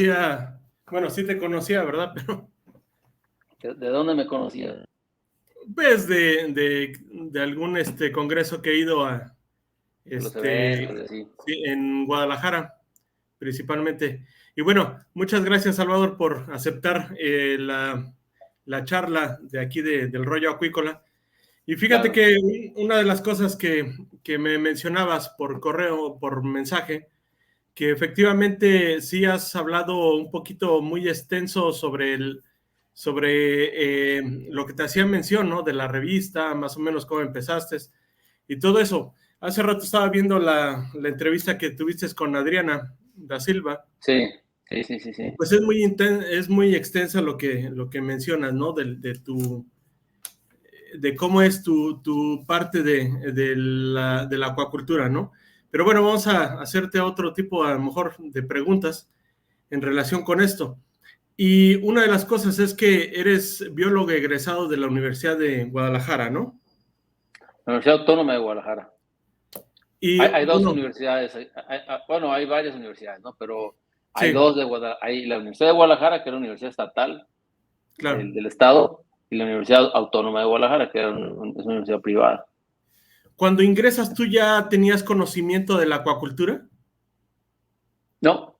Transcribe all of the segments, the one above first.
conocía, bueno, sí te conocía, ¿verdad? Pero ¿De dónde me conocías? pues de algún congreso que he ido a, Los eventos, sí. sí, en Guadalajara, principalmente. Y bueno, muchas gracias, Salvador, por aceptar la charla de aquí del rollo acuícola. Y fíjate Claro. que una de las cosas que me mencionabas por correo, por mensaje, que efectivamente sí has hablado un poquito muy extenso sobre lo que te hacía mención, ¿no? De la revista, más o menos cómo empezaste y todo eso. Hace rato estaba viendo la entrevista que tuviste con Adriana da Silva. Sí, sí, sí, sí, sí. Pues es muy extensa lo que mencionas, ¿no? De cómo es tu parte de la acuacultura, ¿no? Pero bueno, vamos a hacerte otro tipo, a lo mejor, de preguntas en relación con esto. Y una de las cosas es que eres biólogo egresado de la Universidad de Guadalajara, ¿no? La Universidad Autónoma de Guadalajara. Y Hay dos bueno, universidades, bueno, hay varias universidades, ¿no? Pero hay sí, dos de Guadalajara. Hay la Universidad de Guadalajara, que era una universidad estatal claro. del Estado, y la Universidad Autónoma de Guadalajara, que era es una universidad privada. Cuando ingresas, ¿tú ya tenías conocimiento de la acuacultura? No,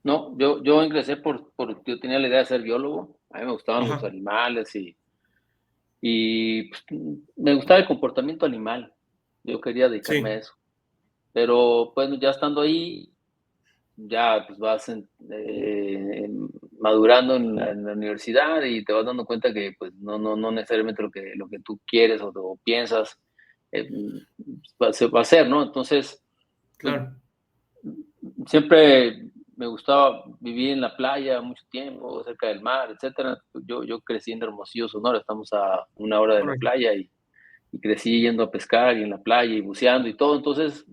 no, yo ingresé porque yo tenía la idea de ser biólogo. A mí me gustaban los Ajá, animales y pues, me gustaba el comportamiento animal. Yo quería dedicarme a sí, eso. Pero, bueno, ya estando ahí, ya pues vas madurando en la universidad y te vas dando cuenta que pues no necesariamente lo que tú quieres o piensas eh, va a ser, ¿no? Entonces, pues claro. siempre me gustaba vivir en la playa mucho tiempo, cerca del mar, etcétera. Yo crecí en Hermosillo, Sonora, estamos a 1 hora de la Órale. playa y crecí yendo a pescar y en la playa y buceando y todo. Entonces,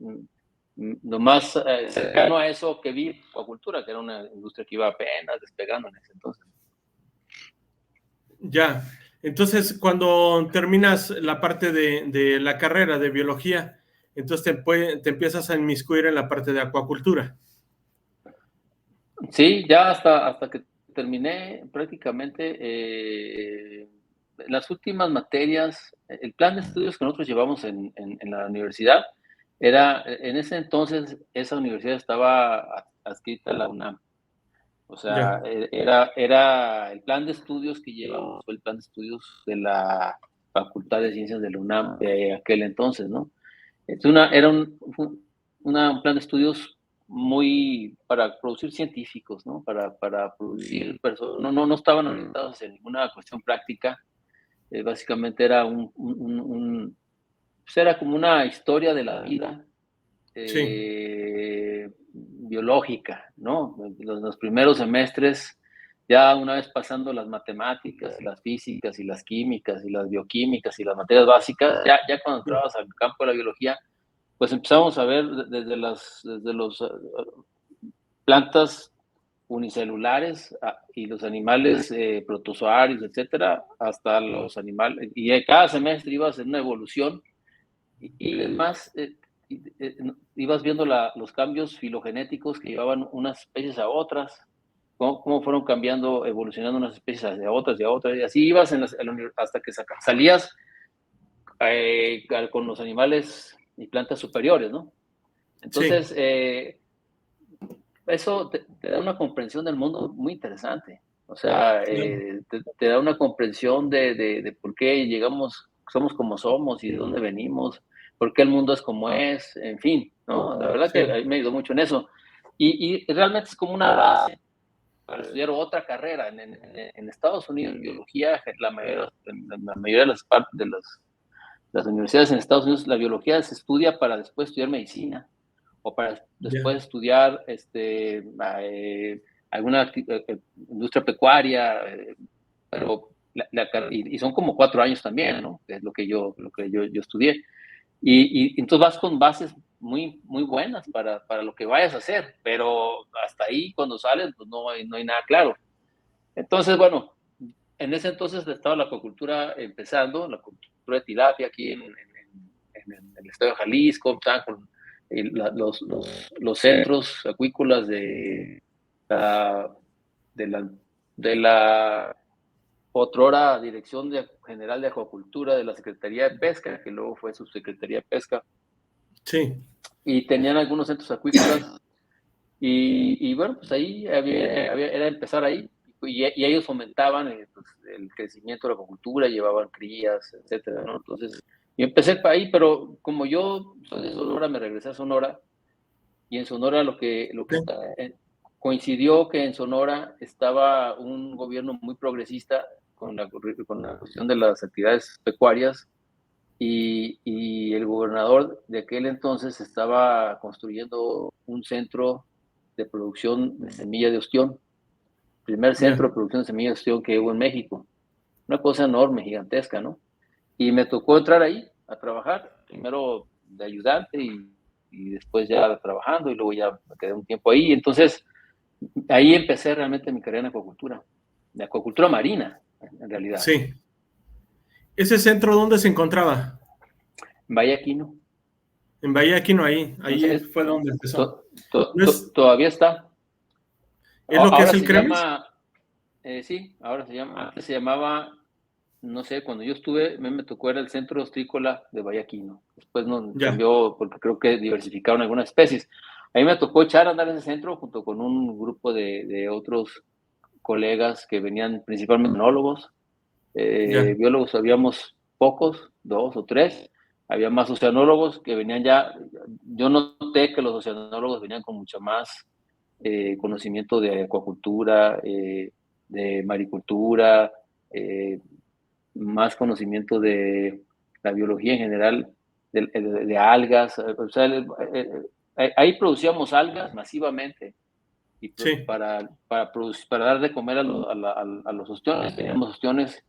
lo más cercano a eso que vi, acuacultura, que era una industria que iba apenas despegando en ese entonces. Ya. Entonces, cuando terminas la parte de la carrera de biología, entonces te empiezas a inmiscuir en la parte de acuacultura. Sí, ya hasta que terminé prácticamente las últimas materias, el plan de estudios que nosotros llevamos en la universidad era, en ese entonces, esa universidad estaba adscrita a la UNAM. O sea, Ya, era el plan de estudios que llevamos, fue el plan de estudios de la Facultad de Ciencias de la UNAM de aquel entonces, ¿no? Era un plan de estudios muy para producir científicos, ¿no? Para producir personas, no estaban orientados en ninguna cuestión práctica, básicamente era pues era como una historia de la vida sí, biológica, ¿no? Los primeros semestres, ya una vez pasando las matemáticas, las físicas y las químicas y las bioquímicas y las materias básicas, ya cuando sí, entrabas al campo de la biología, pues empezamos a ver desde los plantas unicelulares y los animales protozoarios, etcétera, hasta los animales, y cada semestre ibas en una evolución y además ibas viendo los cambios filogenéticos que llevaban unas especies a otras, cómo fueron cambiando, evolucionando unas especies hacia otras y a otras, y así ibas hasta que salías con los animales y plantas superiores, ¿no? sí, Entonces, eso te da una comprensión del mundo muy interesante. O sea, claro, te da una comprensión de por qué llegamos, somos como somos y de dónde venimos, por qué el mundo es como es, en fin, ¿no? La verdad que a sí, mí me ayudó mucho en eso. Y realmente es como una base para estudiar otra carrera. En Estados Unidos, en biología, la mayoría de las universidades en Estados Unidos, la biología se estudia para después estudiar medicina o para ya, después estudiar alguna industria pecuaria, pero y son como 4 años también, ¿no? Que es lo que yo estudié. Y entonces vas con bases muy, muy buenas para lo que vayas a hacer, pero hasta ahí cuando sales, pues no hay nada claro. Entonces, bueno, en ese entonces estaba la acuacultura empezando, la acuacultura de tilapia aquí en el estado de Jalisco, estaban con los centros acuícolas de uh, de la otrora Dirección General de Acuacultura de la Secretaría de Pesca, que luego fue Subsecretaría de Pesca. Sí. Y tenían algunos centros acuícolas. Y bueno, pues ahí era empezar ahí. Y ellos fomentaban pues, el crecimiento de la acuacultura, llevaban crías, etcétera, ¿no? Entonces, yo empecé ahí, pero como yo soy de Sonora, me regresé a Sonora. Y en Sonora lo que está, coincidió que en Sonora estaba un gobierno muy progresista con la cuestión de las actividades pecuarias, y el gobernador de aquel entonces estaba construyendo un centro de producción de semilla de ostión, primer centro de producción de semilla de ostión que hubo en México. Una cosa enorme, gigantesca, ¿no? Y me tocó entrar ahí a trabajar, primero de ayudante y después ya trabajando, y luego ya me quedé un tiempo ahí. Entonces, ahí empecé realmente mi carrera en acuacultura, de acuacultura marina, en realidad. Sí. ¿Ese centro dónde se encontraba? En Bahía Quino. En Bahía Quino, ahí fue donde empezó. Todavía está. ¿Es lo que ahora es el se Cremes? llama, sí, ahora se llama, antes se llamaba, no sé, cuando yo estuve, me tocó, era el Centro Ostrícola de Bahía Quino. Después no cambió porque creo que diversificaron algunas especies. A mí me tocó echar a andar en ese centro junto con un grupo de otros colegas que venían principalmente enólogos. Biólogos habíamos pocos, 2 o 3. Había más oceanólogos que venían ya. Yo noté que los oceanólogos venían con mucho más conocimiento de acuacultura, de maricultura, más conocimiento de la biología en general, de algas. O sea, ahí producíamos algas masivamente, y Sí. para dar de comer a los ostiones. Teníamos ostiones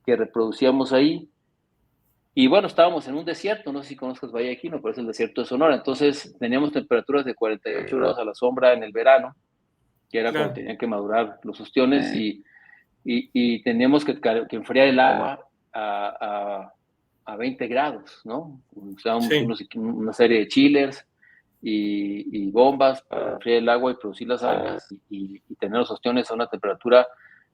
que reproducíamos ahí. Y bueno, estábamos en un desierto, no sé si conozcas Bahía Quino, pero es el desierto de Sonora. Entonces teníamos temperaturas de 48 grados a la sombra en el verano, que era cuando tenían que madurar los ostiones, y teníamos que enfriar el agua a 20 grados, ¿no? Usábamos una serie de chillers y bombas para enfriar el agua y producir las algas, y tener los ostiones a una temperatura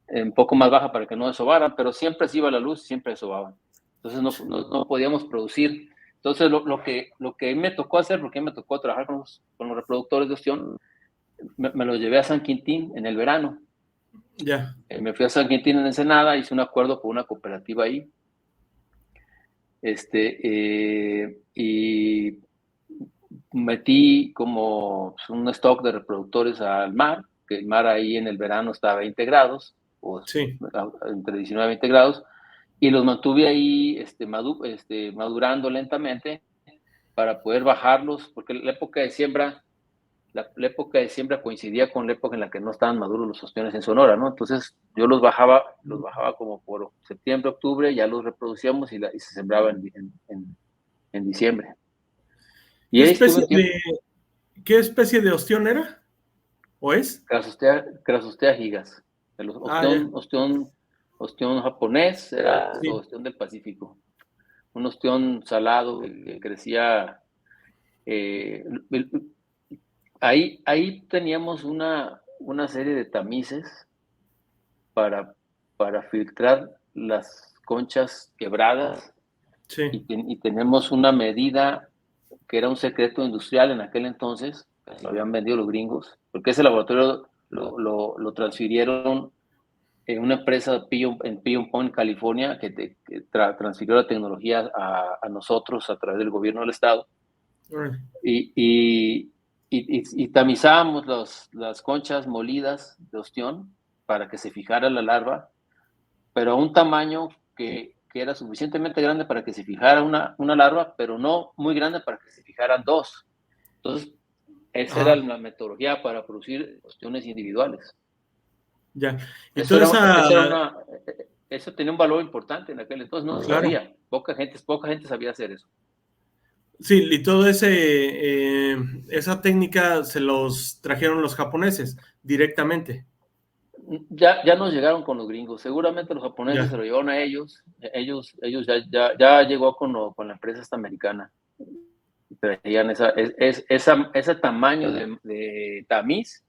un poco más baja para que no desovaran, pero siempre se iba la luz y siempre desovaban. Entonces no podíamos producir. Entonces lo que me tocó hacer, porque me tocó trabajar con los reproductores de ostión, me los llevé a San Quintín en el verano. Ya. Me fui a San Quintín en Ensenada, hice un acuerdo con una cooperativa ahí. Y metí como un stock de reproductores al mar, que el mar ahí en el verano está a 20 grados, o entre 19 y 20 grados, y los mantuve ahí madurando lentamente para poder bajarlos, porque la época de siembra coincidía con la época en la que no estaban maduros los ostiones en Sonora, ¿no? Entonces yo los bajaba como por septiembre, octubre, ya los reproducíamos y se sembraba en diciembre. Y ¿Qué especie de ostión era? ¿O es? Crasostea gigas. El ostión japonés era ostión del Pacífico. Un ostión salado que crecía. Ahí teníamos una serie de tamices para filtrar las conchas quebradas. Sí. Y tenemos una medida que era un secreto industrial en aquel entonces, lo habían vendido los gringos, porque ese laboratorio lo transfirieron en una empresa en Pillion Point, California, que transfirió la tecnología a nosotros a través del gobierno del estado. Y tamizábamos las conchas molidas de ostión para que se fijara la larva, pero a un tamaño que era suficientemente grande para que se fijara una larva, pero no muy grande para que se fijaran dos. Entonces, esa era la metodología para producir ostiones individuales. Ya. Entonces, eso tenía un valor importante en aquel entonces, no sabía. Poca gente sabía hacer eso. Sí, y todo esa técnica se los trajeron los japoneses directamente. Ya nos llegaron con los gringos. Seguramente los japoneses se lo llevaron a ellos. Ellos ya llegó con la empresa esta americana. Traían ese tamaño de tamiz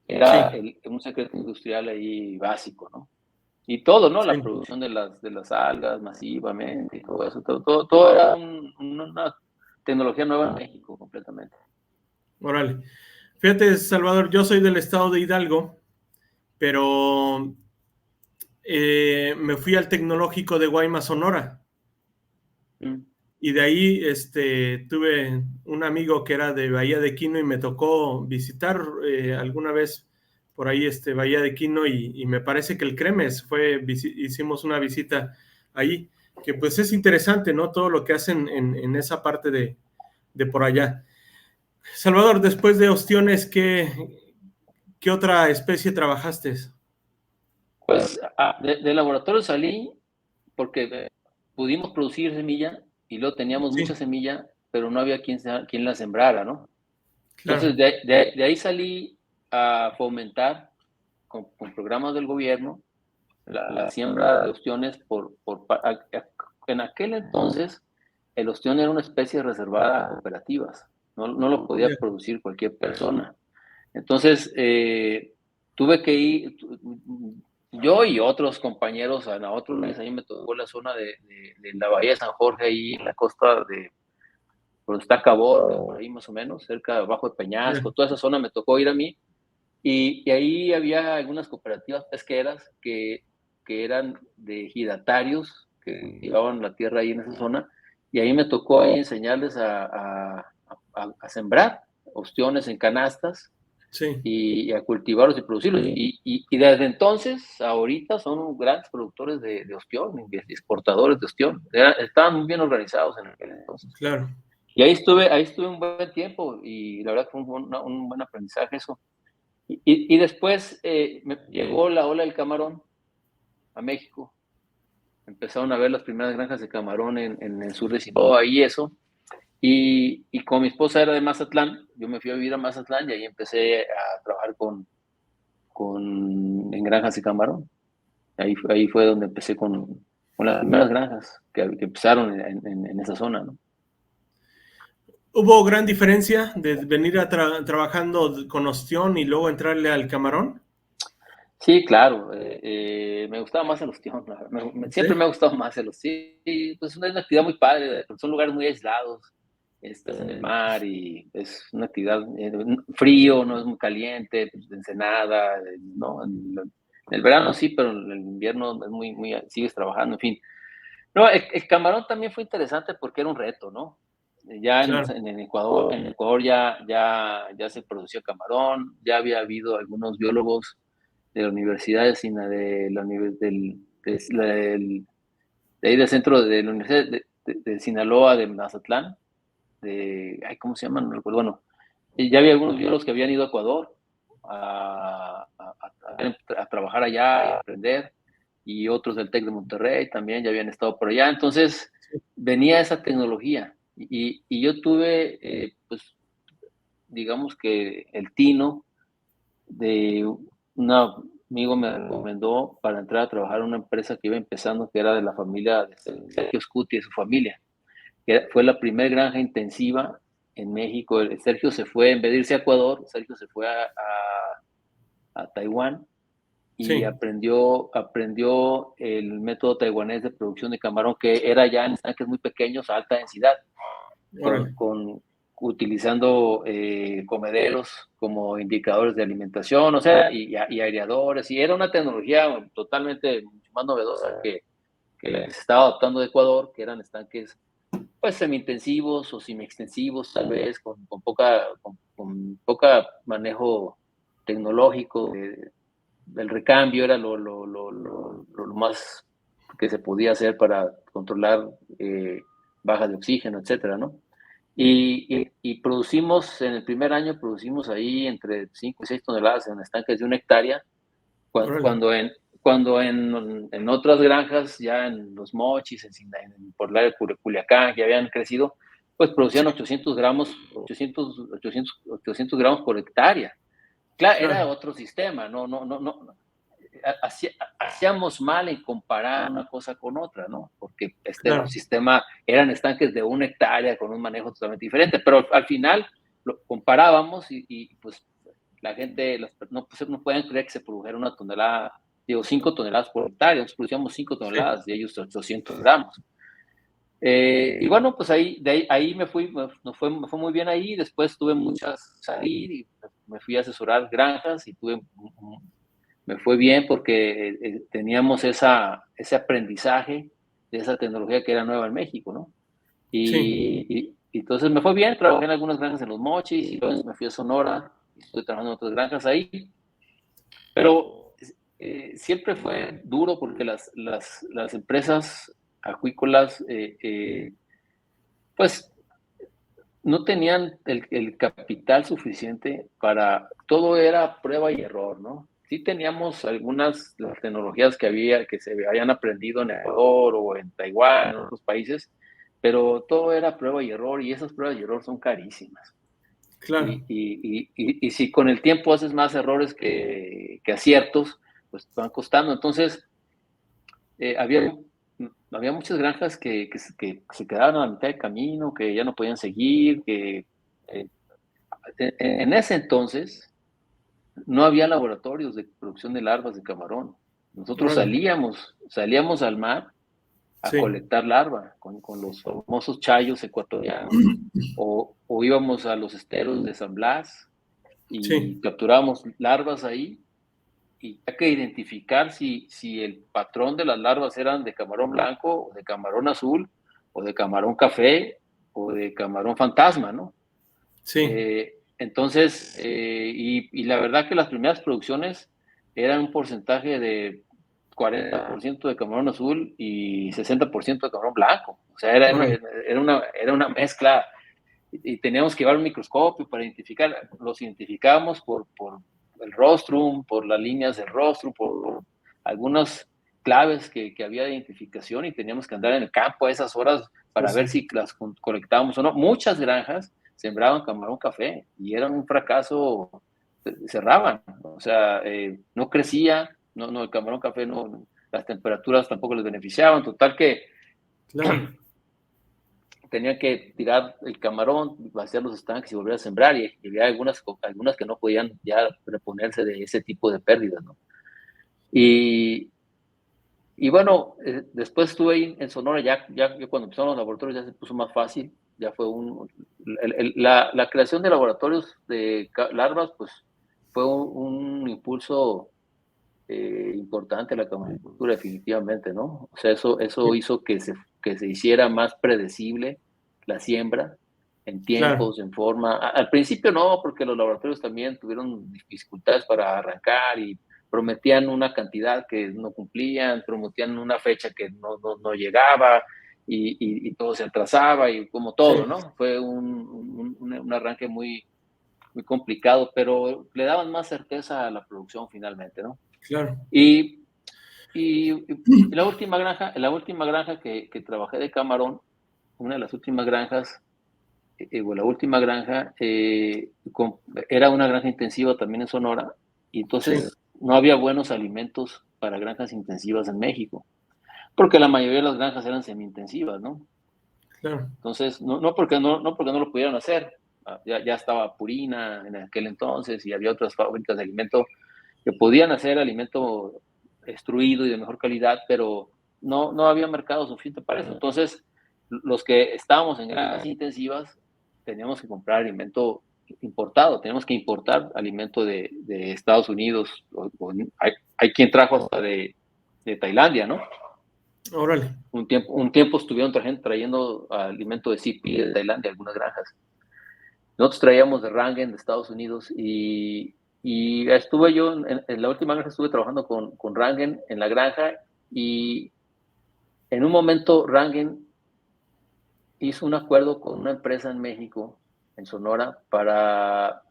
Era Sí, un secreto industrial ahí básico, ¿no? Y todo, ¿no? La sí, producción de las algas masivamente y todo eso, todo era una tecnología nueva en México completamente. órale. Fíjate, Salvador, yo soy del estado de Hidalgo, pero me fui al tecnológico de Guaymas, Sonora. Mm. Y de ahí tuve un amigo que era de Bahía de Quino y me tocó visitar alguna vez por ahí Bahía de Quino y me parece que el Cremes hicimos una visita ahí, que pues es interesante, ¿no? Todo lo que hacen en esa parte de por allá. Salvador, después de ostiones, ¿qué otra especie trabajaste? Pues del laboratorio salí porque pudimos producir semilla y luego teníamos mucha Sí, semilla, pero no había quien la sembrara, ¿no? Entonces, claro, de ahí salí a fomentar con programas del gobierno la siembra de ostiones en aquel entonces el ostión era una especie reservada a cooperativas, no lo podía ya, producir cualquier persona. Entonces, tuve que ir, yo y otros compañeros a otros lugares, ahí me tocó la zona de la Bahía de San Jorge, ahí en la costa de, por donde está Cabo, por ahí más o menos, cerca, abajo de ya, Peñasco, toda esa zona me tocó ir a mí, y ahí había algunas cooperativas pesqueras que eran de ejidatarios, que llevaban la tierra ahí en esa zona, y ahí me tocó ahí enseñarles a sembrar ostiones en canastas, sí. y a cultivarlos y producirlos. Y desde entonces, ahorita son grandes productores de ostión, exportadores de ostión. Estaban muy bien organizados en aquel entonces. Claro, Y ahí estuve un buen tiempo y la verdad fue un buen aprendizaje eso. Y después me llegó la ola del camarón a México. Empezaron a ver las primeras granjas de camarón en el sur de Sinaloa y eso. Y como mi esposa era de Mazatlán, yo me fui a vivir a Mazatlán y ahí empecé a trabajar en granjas de camarón. Ahí fue donde empecé con las primeras granjas que empezaron en esa zona, ¿no? ¿hubo gran diferencia de venir trabajando con ostión y luego entrarle al camarón? Sí, claro. Me gustaba más el ostión. Siempre Sí, me ha gustado más el ostión. Sí, pues es una actividad muy padre. Son lugares muy aislados. Estás en el mar y es una actividad frío, no es muy caliente, pues, de ensenada, ¿no? En el verano sí, pero en el invierno es sigues trabajando, en fin. No, el camarón también fue interesante porque era un reto, ¿no? Ya claro, en Ecuador ya se producía camarón, ya había habido algunos biólogos de la Universidad de ahí del centro de la Universidad de Sinaloa, de Mazatlán, ¿cómo se llaman? No recuerdo, bueno, y ya había algunos biólogos que habían ido a Ecuador a trabajar allá y a aprender, y otros del TEC de Monterrey también ya habían estado por allá. Entonces, sí, venía esa tecnología y yo tuve, pues, digamos que el tino de un amigo me recomendó para entrar a trabajar en una empresa que iba empezando, que era de la familia de Sergio Scuti y su familia, que fue la primera granja intensiva en México. Sergio se fue, en vez de irse a Ecuador, Sergio se fue a Taiwán y sí, aprendió el método taiwanés de producción de camarón, que era ya en estanques muy pequeños a alta densidad, órale, utilizando comederos como indicadores de alimentación, o sea, y aireadores, y era una tecnología totalmente mucho más novedosa que la que se estaba adoptando de Ecuador, que eran estanques pues semi-intensivos o semi-extensivos, tal vez, con poca manejo tecnológico del recambio, era lo más que se podía hacer para controlar bajas de oxígeno, etcétera, ¿no? Y producimos, en el primer año producimos ahí entre 5 y 6 toneladas en estanques de 1 hectárea, órale, cuando en otras granjas, ya en Los Mochis, por el área de Culiacán, que habían crecido, pues sí, producían 800 gramos por hectárea. Claro, era claro, otro sistema, no, hacíamos mal en comparar una cosa con otra, ¿no? Porque este era un claro, sistema, eran estanques de 1 hectárea con un manejo totalmente diferente, pero al final lo comparábamos y pues la gente no pueden creer que se produjera una tonelada, 5 toneladas por hectárea. Nosotros producíamos 5 toneladas y ellos 800 gramos. Y bueno, pues ahí me fue muy bien ahí. Después tuve muchas salir y me fui a asesorar granjas y me fue bien porque teníamos ese aprendizaje de esa tecnología que era nueva en México, ¿no? Y entonces me fue bien, trabajé en algunas granjas en Los Mochis y luego me fui a Sonora y estuve trabajando en otras granjas ahí. Pero siempre fue duro porque las empresas acuícolas, pues no tenían el capital suficiente todo era prueba y error, ¿no? Sí teníamos algunas las tecnologías que se habían aprendido en Ecuador o en Taiwán, en otros países, pero todo era prueba y error y esas pruebas y error son carísimas. Claro. Y si con el tiempo haces más errores que aciertos, pues te van costando. Entonces, había muchas granjas que se quedaban a la mitad del camino, que ya no podían seguir, en ese entonces no había laboratorios de producción de larvas de camarón. Nosotros Órale. salíamos al mar a Sí. colectar larva con los famosos chayos ecuatorianos, o íbamos a los esteros de San Blas y Sí. capturábamos larvas ahí, y hay que identificar si el patrón de las larvas eran de camarón blanco, o de camarón azul, o de camarón café, o de camarón fantasma, ¿no? Sí. Entonces, y la verdad que las primeras producciones eran un porcentaje de 40% de camarón azul y 60% de camarón blanco. O sea, Órale. era una mezcla, y teníamos que llevar un microscopio para identificar. Los identificábamos por el rostrum, por las líneas del rostrum, por algunas claves que había de identificación, y teníamos que andar en el campo a esas horas para ver si las colectábamos o no. Muchas granjas sembraban camarón café y eran un fracaso, cerraban, o sea, no crecía, el camarón café no, las temperaturas tampoco les beneficiaban, total que Claro. tenía que tirar el camarón, vaciar los estanques y volver a sembrar, y había algunas que no podían ya reponerse de ese tipo de pérdidas, ¿no? Y bueno, después estuve ahí en Sonora, ya cuando empezaron los laboratorios ya se puso más fácil, ya fue la creación de laboratorios de larvas, pues fue un impulso importante a la camaricultura, definitivamente, ¿no? O sea, eso hizo que se hiciera más predecible la siembra en Claro. tiempos, en forma. Al principio no, porque los laboratorios también tuvieron dificultades para arrancar y prometían una cantidad que no cumplían, prometían una fecha que no llegaba, y todo se atrasaba, y como todo, Sí. ¿no? Fue un arranque muy, muy complicado, pero le daban más certeza a la producción finalmente, ¿no? Claro. Y, y la última granja que trabajé de camarón, una de las últimas granjas, o la última granja, era una granja intensiva también en Sonora, y Sí. entonces no había buenos alimentos para granjas intensivas en México, porque la mayoría de las granjas eran semi-intensivas, ¿no? Claro. Entonces, no porque no lo pudieran hacer, ya estaba Purina en aquel entonces, y había otras fábricas de alimento que podían hacer alimento extruido y de mejor calidad, pero no había mercado suficiente para eso. Entonces, los que estábamos en granjas intensivas teníamos que comprar alimento importado, teníamos que importar alimento de Estados Unidos, hay quien trajo hasta de Tailandia, ¿no? Órale. Un tiempo estuvieron trayendo alimento de CP de Tailandia, algunas granjas. Nosotros traíamos de Rangen de Estados Unidos, y estuve yo en la última granja, estuve trabajando con Rangen en la granja, y en un momento Rangen hizo un acuerdo con una empresa en México, en Sonora, para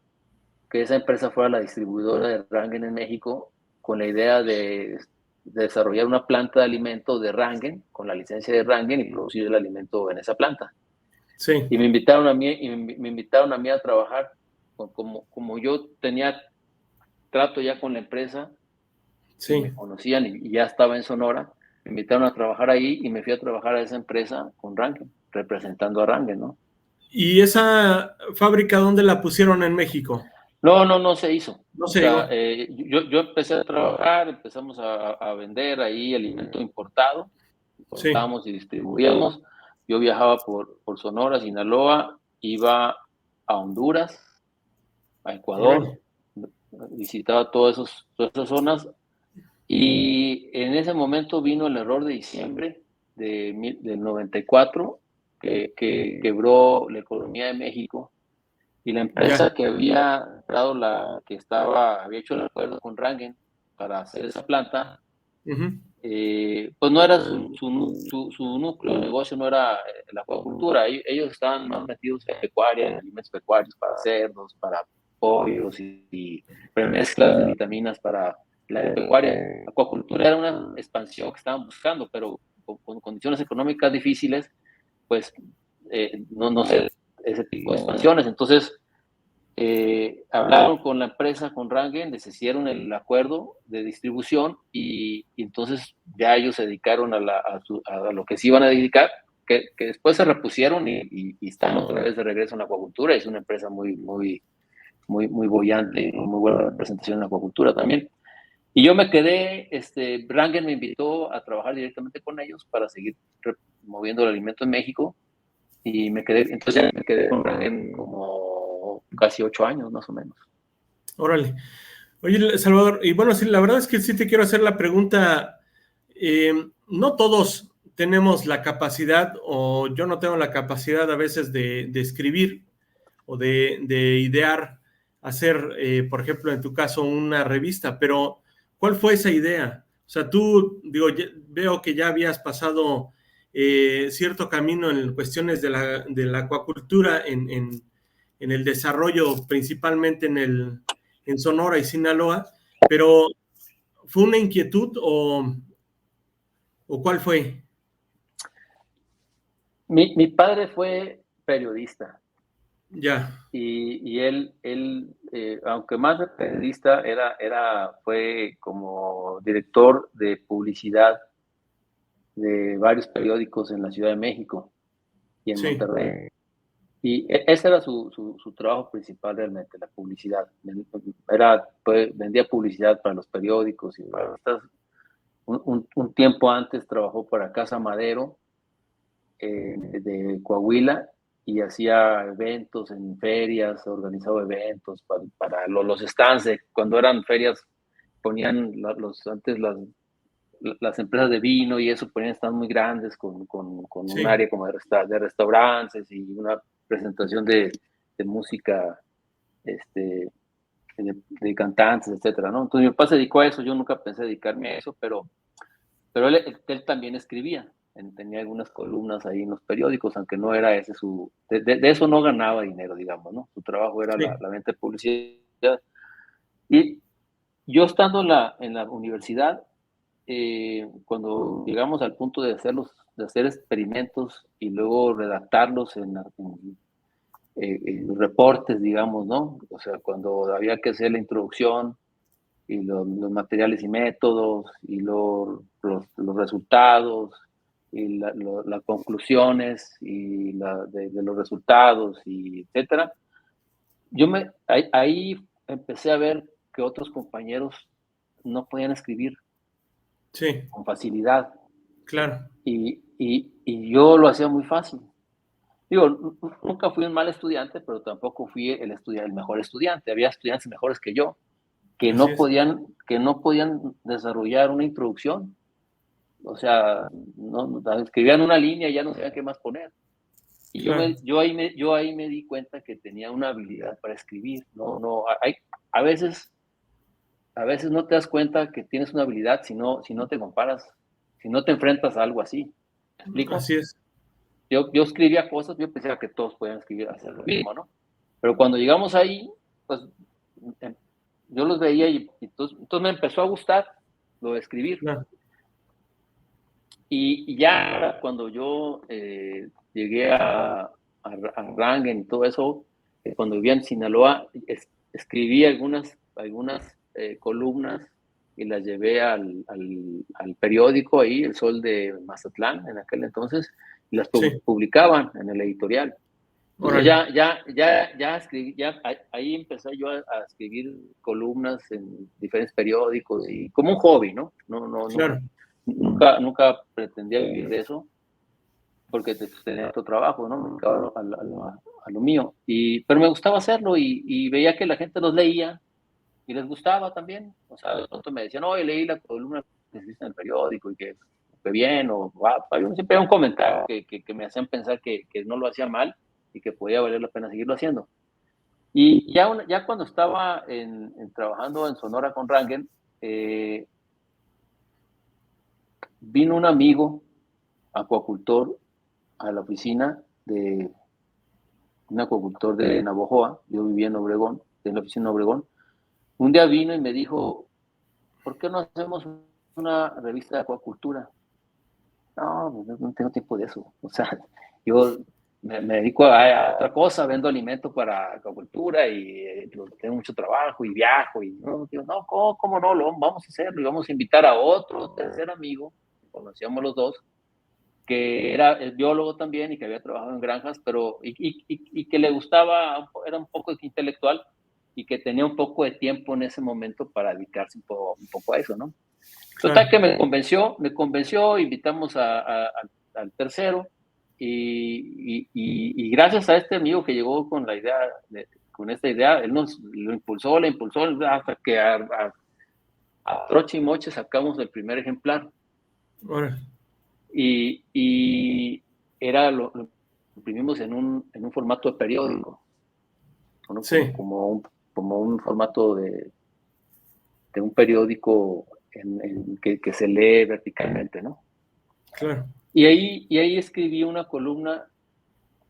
que esa empresa fuera la distribuidora de Rangen en México, con la idea de desarrollar una planta de alimento de Rangen, con la licencia de Rangen, y producir el alimento en esa planta. Sí. Y me invitaron a mí a trabajar, como yo tenía trato ya con la empresa, y Sí. me conocían, y ya estaba en Sonora, me invitaron a trabajar ahí, y me fui a trabajar a esa empresa con Rangen, representando a Rangen, ¿no? ¿Y esa fábrica dónde la pusieron en México? No se hizo. No O se sea, llegó. yo empecé a trabajar, empezamos a vender ahí alimento importado, Sí. importábamos y distribuíamos. Yo viajaba por Sonora, Sinaloa, iba a Honduras, a Ecuador, Órale. visitaba todas esas zonas, y en ese momento vino el error de diciembre del 94, que quebró la economía de México, y la Ya. empresa que había hecho el acuerdo con Rangen para hacer esa planta, Ujú. pues no era su núcleo de negocio, no era la acuacultura. Ellos estaban más metidos en pecuaria, en alimentos pecuarios para cerdos, para pollos y premezclas de vitaminas para la pecuaria. La acuacultura era una expansión que estaban buscando, pero con condiciones económicas difíciles, pues no sé, ese tipo de expansiones. Entonces, hablaron con la empresa, con Rangen, deshicieron el acuerdo de distribución, y entonces ya ellos se dedicaron a lo que se iban a dedicar, que después se repusieron y están otra vez de regreso en la acuacultura. Es una empresa muy bollante, muy buena representación en la acuacultura también. Y yo me quedé, Rangen me invitó a trabajar directamente con ellos para seguir moviendo el alimento en México, y entonces me quedé con Rangen como casi 8 años más o menos. Órale. Oye, Salvador, y bueno, sí, la verdad es que sí te quiero hacer la pregunta. No todos tenemos la capacidad, o yo no tengo la capacidad a veces de escribir o de idear, hacer, por ejemplo, en tu caso, una revista, pero ¿cuál fue esa idea? O sea, tú, digo, veo que ya habías pasado cierto camino en cuestiones de la acuacultura, en el desarrollo, principalmente en Sonora y Sinaloa, pero ¿fue una inquietud o cuál fue? Mi padre fue periodista, Ya, y él aunque más de periodista, fue como director de publicidad de varios periódicos en la Ciudad de México y en sí, Monterrey. Y ese era su trabajo principal realmente, la publicidad. Vendía publicidad para los periódicos y para estas. Un tiempo antes trabajó para Casa Madero, de Coahuila, y hacía eventos en ferias, organizaba eventos para los stands. Cuando eran ferias, ponían antes las empresas de vino y eso, ponían stands muy grandes con un sí, área como de restaurantes y una presentación de música, de cantantes, etcétera, ¿no? Entonces mi papá se dedicó a eso. Yo nunca pensé dedicarme a eso, pero él también escribía. Tenía algunas columnas ahí en los periódicos, aunque no era ese de eso no ganaba dinero, digamos, ¿no? Su trabajo era sí, la venta de publicidad. Y yo estando en la universidad, cuando llegamos al punto de hacer experimentos y luego redactarlos en reportes, digamos, ¿no? O sea, cuando había que hacer la introducción y los materiales y métodos y los resultados y las conclusiones y de los resultados, y etcétera. Ahí empecé a ver que otros compañeros no podían escribir sí, con facilidad, claro, y yo lo hacía muy fácil. Digo, nunca fui un mal estudiante, pero tampoco fui el mejor estudiante. Había estudiantes mejores que yo, que así no es, podían, que no podían desarrollar una introducción. O sea, escribían una línea y ya no sabían qué más poner. Y claro, yo ahí me di cuenta que tenía una habilidad para escribir. A veces, a veces no te das cuenta que tienes una habilidad si no te comparas, si no te enfrentas a algo así. ¿Me explico? así es, Yo escribía cosas, yo pensaba que todos podían escribir, hacer lo mismo, ¿no? Pero cuando llegamos ahí, pues em, yo los veía, y entonces me empezó a gustar lo de escribir. claro, Y ya cuando yo llegué a Rangen y todo eso, cuando vivía en Sinaloa, escribí algunas columnas y las llevé al periódico ahí, El Sol de Mazatlán, en aquel entonces, y las sí, publicaban en el editorial. Entonces ya escribí, ahí empecé yo a escribir columnas en diferentes periódicos y como un hobby, ¿no? Claro. Nunca pretendía vivir de eso porque tenía otro trabajo, ¿no? Me dedicaba a lo mío. Pero me gustaba hacerlo y veía que la gente los leía y les gustaba también. O sea, de pronto me decían, oye, leí la columna que escribiste en el periódico y que fue bien, o siempre había un comentario que me hacían pensar que no lo hacía mal y que podía valer la pena seguirlo haciendo. Y ya cuando estaba trabajando en Sonora con Rangel, vino un amigo acuacultor a la oficina de un acuacultor de Navojoa. Yo vivía en Obregón, en la oficina de Obregón. Un día vino y me dijo, ¿por qué no hacemos una revista de acuacultura? No, no tengo tiempo de eso. O sea, yo me dedico a otra cosa, vendo alimentos para acuacultura y tengo mucho trabajo y viajo. Y no, digo, no, ¿cómo no? Vamos a hacerlo y vamos a invitar a otro tercer amigo, conocíamos los dos, que era el biólogo también y que había trabajado en granjas, pero y que le gustaba, era un poco intelectual y que tenía un poco de tiempo en ese momento para dedicarse un poco a eso, ¿no? Total que me convenció, invitamos al tercero y gracias a este amigo que llegó con la idea, con esta idea, él nos lo impulsó, hasta que a troche y moche sacamos el primer ejemplar. Bueno. Y lo imprimimos en un formato de periódico, ¿no? Sí. Como un formato de un periódico que se lee verticalmente, ¿no? Claro. Y ahí escribí una columna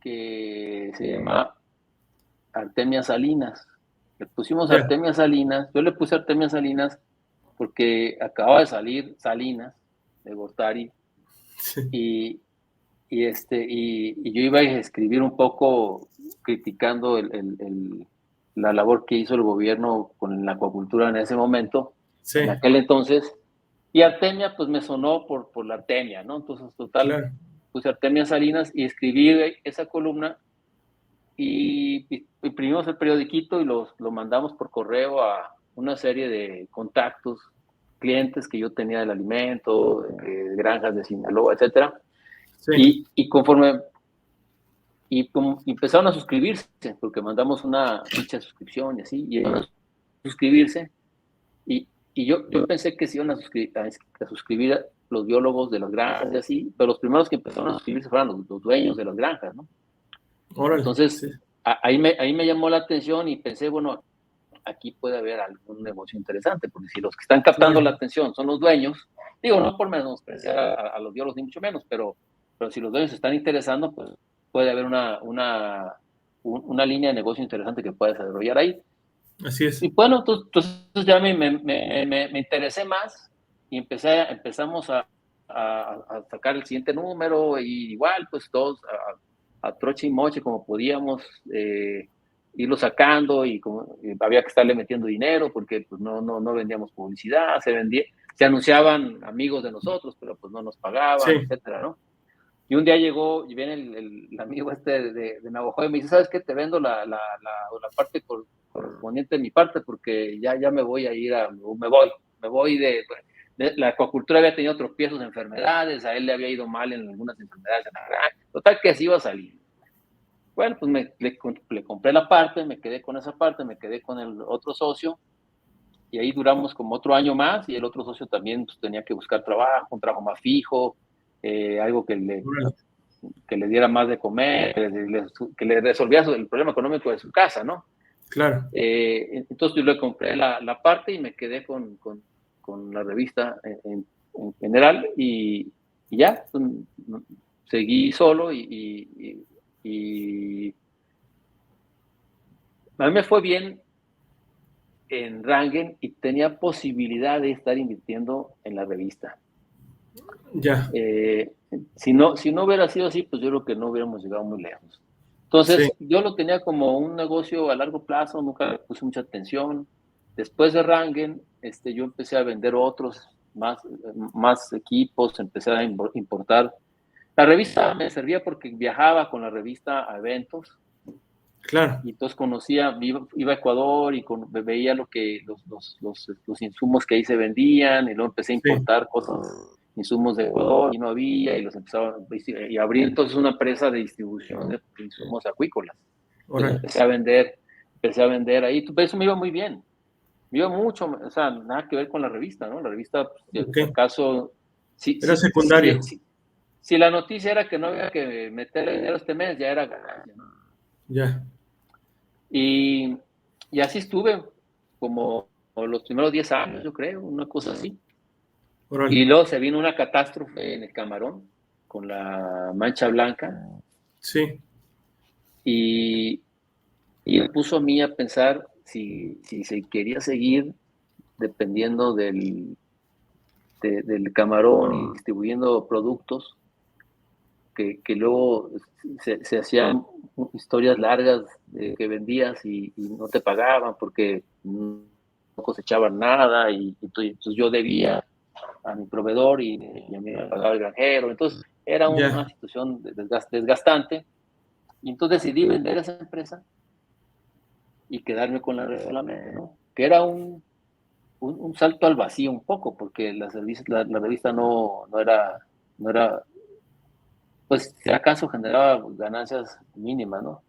que se llama Artemia Salinas. Le pusimos Artemia Salinas, yo le puse Artemia Salinas porque acababa de salir Salinas de Gortari. Sí. Y yo iba a escribir un poco criticando la labor que hizo el gobierno con la acuacultura en ese momento, en aquel entonces, y Artemia pues me sonó por la Artemia, ¿no? Entonces, total, puse Artemia Salinas y escribí esa columna y imprimimos el periodiquito y lo mandamos por correo a una serie de contactos, clientes que yo tenía del alimento, de granjas de Sinaloa, etcétera. Sí. Y conforme empezaron a suscribirse, porque mandamos una ficha de suscripción y así, y a suscribirse, y yo pensé que se iban a suscribir los biólogos de las granjas y así, pero los primeros que empezaron a suscribirse fueron los dueños de las granjas, ¿no? Órale, entonces, sí. ahí me llamó la atención y pensé, bueno, aquí puede haber algún negocio interesante, porque si los que están captando la atención son los dueños, digo, no por menospreciar a los biólogos ni mucho menos, pero si los dueños se están interesando, pues puede haber una línea de negocio interesante que pueda desarrollar ahí. Así es. Y bueno, entonces ya me interesé más y empezamos a sacar el siguiente número y igual, pues todos a troche y moche como podíamos, irlo sacando y había que estarle metiendo dinero porque pues no vendíamos publicidad, se anunciaban amigos de nosotros, pero pues no nos pagaban, etcétera, ¿no? Y un día llegó y viene el amigo de Navojoa y me dice, ¿sabes qué? Te vendo la parte correspondiente de mi parte porque ya me voy a ir me voy de la acuacultura había tenido tropiezos, enfermedades, a él le había ido mal en algunas enfermedades en la granja, total que así iba a salir. Bueno, pues le compré la parte, me quedé con esa parte, me quedé con el otro socio y ahí duramos como otro año más y el otro socio también pues, tenía que buscar trabajo, un trabajo más fijo, algo que le diera más de comer, que le resolviera el problema económico de su casa, ¿no? Claro. Entonces yo le compré la parte y me quedé con la revista en general y ya, pues, seguí solo y a mí me fue bien en Rangel y tenía posibilidad de estar invirtiendo en la revista. Ya. Si no hubiera sido así, pues yo creo que no hubiéramos llegado muy lejos. Entonces, yo lo tenía como un negocio a largo plazo, nunca le puse mucha atención. Después de Rangel, yo empecé a vender otros, más equipos, empecé a importar. La revista me servía porque viajaba con la revista a eventos Claro. Y entonces iba a Ecuador y veía los insumos que ahí se vendían, y luego empecé a Sí. importar insumos de Ecuador y no había, y los empezaba, y abrí entonces una empresa de distribución de insumos acuícolas. Entonces Órale. empecé a vender ahí, pero eso me iba muy bien, me iba mucho, o sea, nada que ver con la revista, ¿no? La revista, pues, Ok. si acaso, Era secundario. si la noticia era que no había que meterle dinero este mes, ya era ganancia, ¿no? Ya. Y, y así estuve como los primeros 10 años, yo creo, una cosa así. Órale. Y luego se vino una catástrofe en el Camarón con la mancha blanca Sí. y, y me puso a mí a pensar si se quería seguir dependiendo del Camarón y distribuyendo productos que luego se hacían historias largas de que vendías y no te pagaban porque no cosechaban nada y entonces yo debía a mi proveedor y a mí me pagaba el granjero. Entonces era una Ya. situación desgastante y entonces decidí vender esa empresa y quedarme con la solamente, ¿no? Que era un salto al vacío un poco porque la revista no era, pues si acaso generaba ganancias mínimas, ¿no?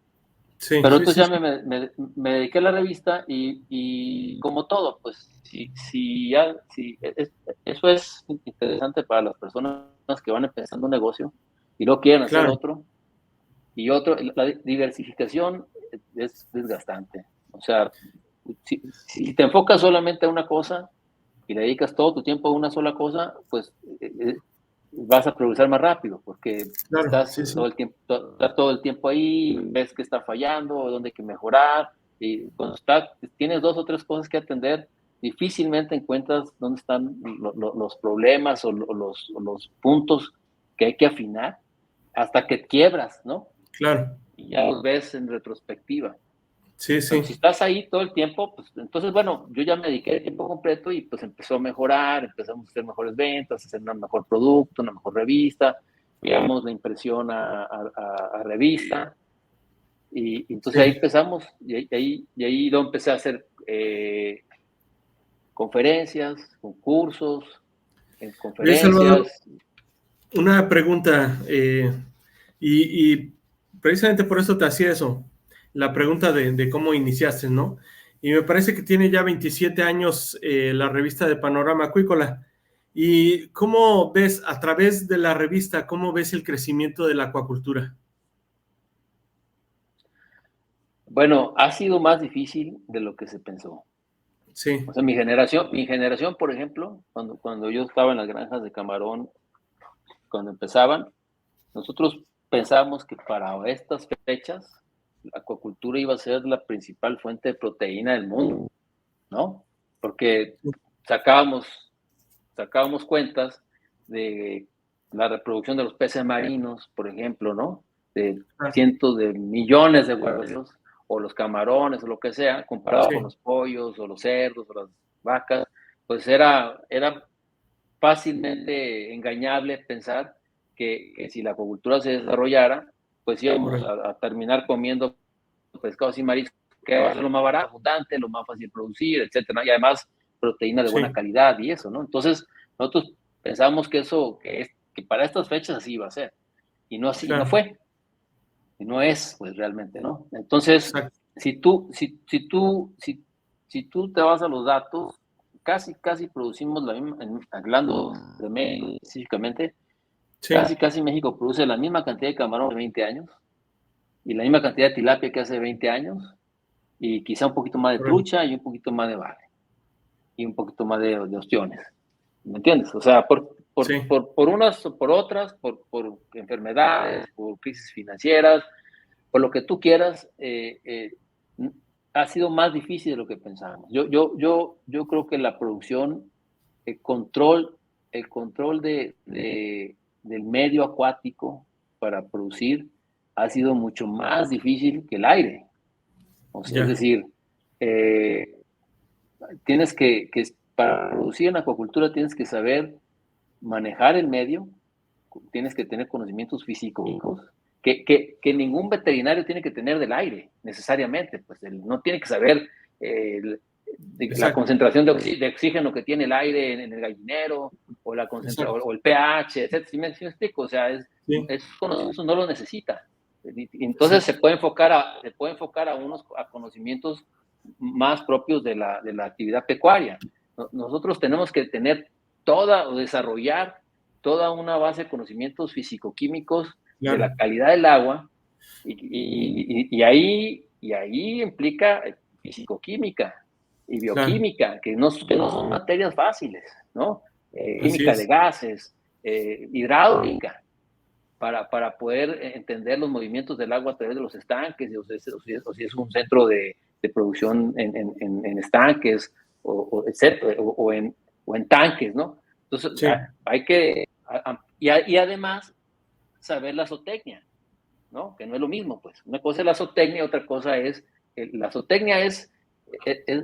Sí, Pero sí, entonces sí, ya sí. me dediqué a la revista y como todo, pues eso es interesante para las personas que van empezando un negocio y no quieren hacer Claro. otro. Y otro, la diversificación es desgastante. O sea, si te enfocas solamente a una cosa y le dedicas todo tu tiempo a una sola cosa, pues vas a progresar más rápido porque Claro. Sí, sí. estás todo el tiempo ahí, ves que está fallando, dónde hay que mejorar, y cuando tienes dos o tres cosas que atender, difícilmente encuentras dónde están los problemas o los puntos que hay que afinar hasta que quiebras, ¿no? Claro. Y ya los ves en retrospectiva. Sí, Pero si sí. estás ahí todo el tiempo, pues entonces, bueno, yo ya me dediqué el tiempo completo y pues empezó a mejorar, empezamos a hacer mejores ventas, a hacer un mejor producto, una mejor revista, llevamos la impresión a revista y entonces ahí Sí. empezamos y ahí lo empecé a hacer conferencias, concursos, en Oye, Salvador, conferencias. una pregunta, y precisamente por eso te hacía eso, la pregunta de cómo iniciaste, ¿no? Y me parece que tiene ya 27 años la revista de Panorama Acuícola. ¿Y cómo ves a través de la revista, cómo ves el crecimiento de la acuacultura? Bueno, ha sido más difícil de lo que se pensó. Sí, O sea, mi generación, por ejemplo, cuando yo estaba en las granjas de camarón, cuando empezaban, nosotros pensábamos que para estas fechas la acuacultura iba a ser la principal fuente de proteína del mundo, ¿no? Porque sacábamos, sacábamos cuentas de la reproducción de los peces marinos, por ejemplo, ¿no? De claro, cientos de millones de huevos, o los camarones, o lo que sea, comparado con sí, los pollos, o los cerdos, o las vacas, pues era fácilmente engañable pensar que si la acuacultura se desarrollara, pues íbamos órale, a terminar comiendo pescados y mariscos, que va a ser lo más barato, abundante, lo más fácil de producir, etcétera, y además proteína de buena sí, calidad y eso, ¿no? Entonces, nosotros pensamos que que para estas fechas así iba a ser, y no así, no claro, fue, y no es, pues realmente, ¿no? Entonces, exacto, si tú te vas a los datos, casi producimos la misma, hablando de México específicamente, sí, casi México produce la misma cantidad de camarón de 20 años y la misma cantidad de tilapia que hace 20 años y quizá un poquito más de órale, trucha y un poquito más de bagre y un poquito más de ostiones. ¿Me entiendes? O sea, sí, por unas o por otras, por enfermedades, por crisis financieras, por lo que tú quieras, ha sido más difícil de lo que pensábamos. Yo creo que la producción, el control, el control del medio acuático para producir ha sido mucho más difícil que el aire. O sea, es ya, decir, eh, para producir en acuacultura tienes que saber manejar el medio, tienes que tener conocimientos físicos que ningún veterinario tiene que tener del aire, necesariamente. Pues no tiene que saber la concentración de oxígeno que tiene el aire en el gallinero, o la concentración, o el pH, etc. ¿Sí me explico? O sea, eso no lo necesita. Entonces se puede enfocar a conocimientos más propios de la actividad pecuaria. Nosotros tenemos que tener o desarrollar toda una base de conocimientos físico-químicos de la calidad del agua, y ahí implica físico-química y bioquímica, que no son materias fáciles, ¿no? Química de gases, hidráulica, para poder entender los movimientos del agua a través de los estanques, o si es un centro de producción en estanques, etcétera, o en tanques, ¿no? Entonces, hay que, y además, saber la zootecnia, ¿no? Que no es lo mismo, pues. Una cosa es la zootecnia, otra cosa es, la zootecnia es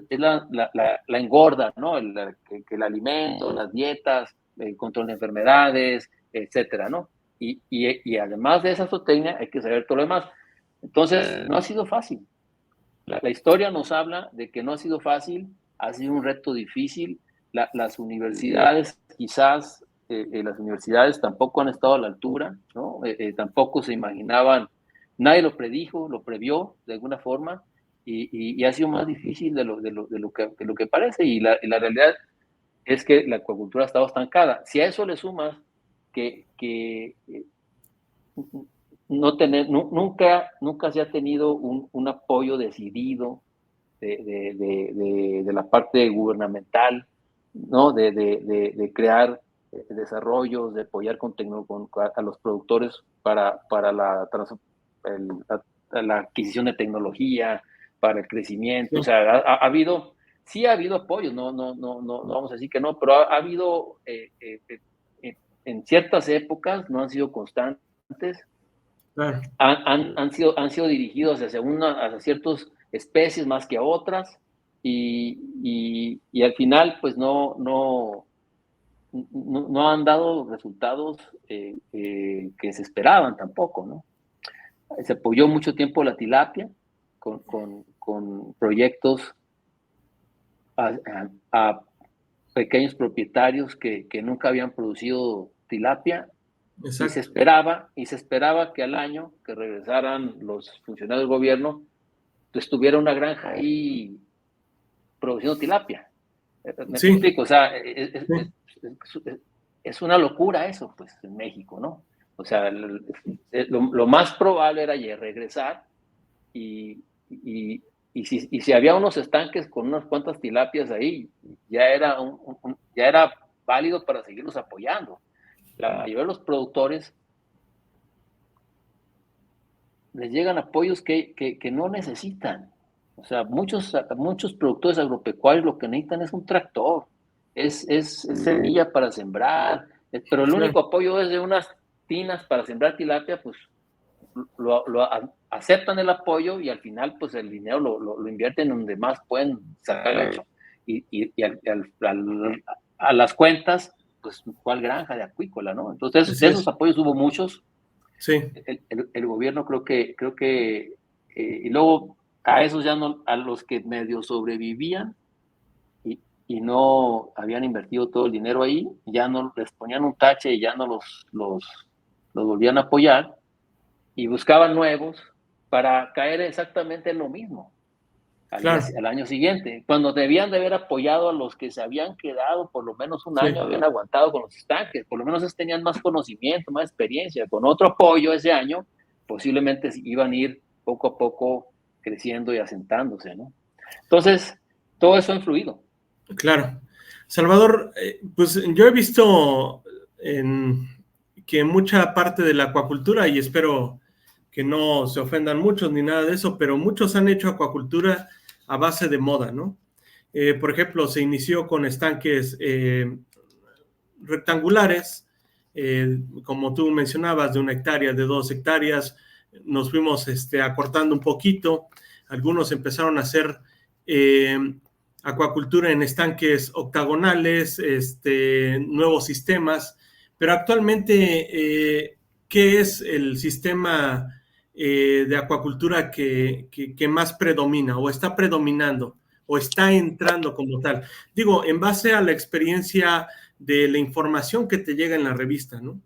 la engorda, ¿no? Que el alimento, las dietas, el control de enfermedades, etcétera, ¿no? Y además de esa zootecnia hay que saber todo lo demás. Entonces, no ha sido fácil. La historia nos habla de que no ha sido fácil, ha sido un reto difícil. Las universidades, quizás, las universidades tampoco han estado a la altura, ¿no? Tampoco se imaginaban, nadie lo predijo, lo previó de alguna forma, y ha sido más difícil de lo que parece, y la realidad es que la acuacultura ha estado estancada. Si a eso le sumas que nunca se ha tenido un apoyo decidido de la parte gubernamental, ¿no? De crear desarrollos, de apoyar a los productores para la adquisición de tecnología, para el crecimiento. Sí. O sea, ha habido apoyos, no vamos a decir que no, pero ha habido en ciertas épocas, no han sido constantes. Claro. Han sido dirigidos hacia ciertas especies más que a otras, y al final pues no han dado resultados que se esperaban tampoco, ¿no? Se apoyó mucho tiempo la tilapia con proyectos a pequeños propietarios que nunca habían producido tilapia. Exacto. Y se esperaba que al año que regresaran los funcionarios del gobierno, pues tuviera una granja ahí produciendo tilapia. ¿Me explico? O sea, es una locura eso, pues, en México, ¿no? O sea, lo más probable era regresar, y si había unos estanques con unas cuantas tilapias ahí, ya era válido para seguirlos apoyando. La mayoría de los productores les llegan apoyos que no necesitan. O sea, muchos productores agropecuarios lo que necesitan es un tractor, es semilla para sembrar, pero el único apoyo es de unas tinas para sembrar tilapia. Pues aceptan el apoyo, y al final pues el dinero lo invierten donde más pueden sacar, y a las cuentas, pues cuál granja de acuícola, ¿no? Entonces, de esos apoyos hubo muchos. Sí. El gobierno creo que y luego a esos ya no, a los que medio sobrevivían y no habían invertido todo el dinero ahí, ya no les ponían un tache y ya no los volvían a apoyar, y buscaban nuevos para caer exactamente en lo mismo al año siguiente, cuando debían de haber apoyado a los que se habían quedado por lo menos un año, habían aguantado con los estanques, por lo menos tenían más conocimiento, más experiencia. Con otro apoyo ese año, posiblemente iban a ir poco a poco creciendo y asentándose, ¿no? Entonces, todo eso ha influido. Claro. Salvador, pues yo he visto que mucha parte de la acuacultura, y espero que no se ofendan muchos ni nada de eso, pero muchos han hecho acuacultura a base de moda, ¿no? Por ejemplo, se inició con estanques rectangulares, como tú mencionabas, de 1 hectárea, de 2 hectáreas, nos fuimos acortando un poquito, algunos empezaron a hacer acuacultura en estanques octagonales, nuevos sistemas, pero actualmente ¿qué es el sistema de acuacultura que más predomina o está predominando o está entrando como tal? Digo, en base a la experiencia de la información que te llega en la revista, ¿no?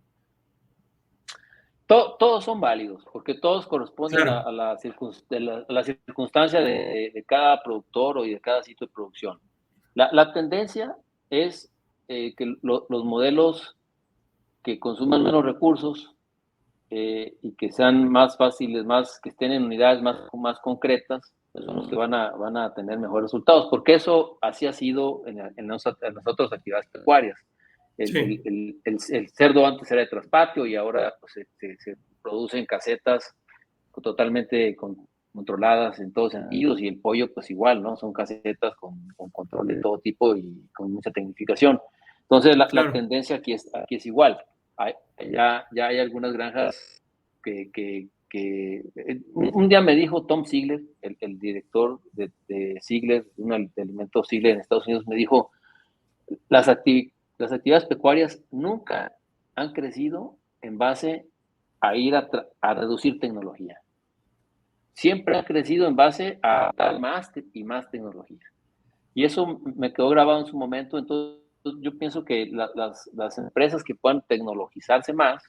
Todos son válidos, porque todos corresponden Claro, a la circunstancia de cada productor o de cada sitio de producción. La tendencia es que los modelos que consuman menos recursos y que sean más fáciles, que estén en unidades más concretas, pues son los que van a tener mejores resultados, porque eso así ha sido en las otras actividades pecuarias. sí, El cerdo antes era de traspatio y ahora pues, se produce en casetas totalmente controladas en todos sentidos, y el pollo pues igual, ¿no? Son casetas con control de todo tipo y con mucha tecnificación. Entonces la claro, tendencia aquí es igual. Hay, ya hay algunas granjas un día me dijo Tom Ziegler, el director de Ziegler, de alimentos Ziegler en Estados Unidos, me dijo, las actividades pecuarias nunca han crecido en base a ir a reducir tecnología. Siempre ha crecido en base a dar más y más tecnología. Y eso me quedó grabado en su momento. Entonces, yo pienso que las empresas que puedan tecnologizarse más,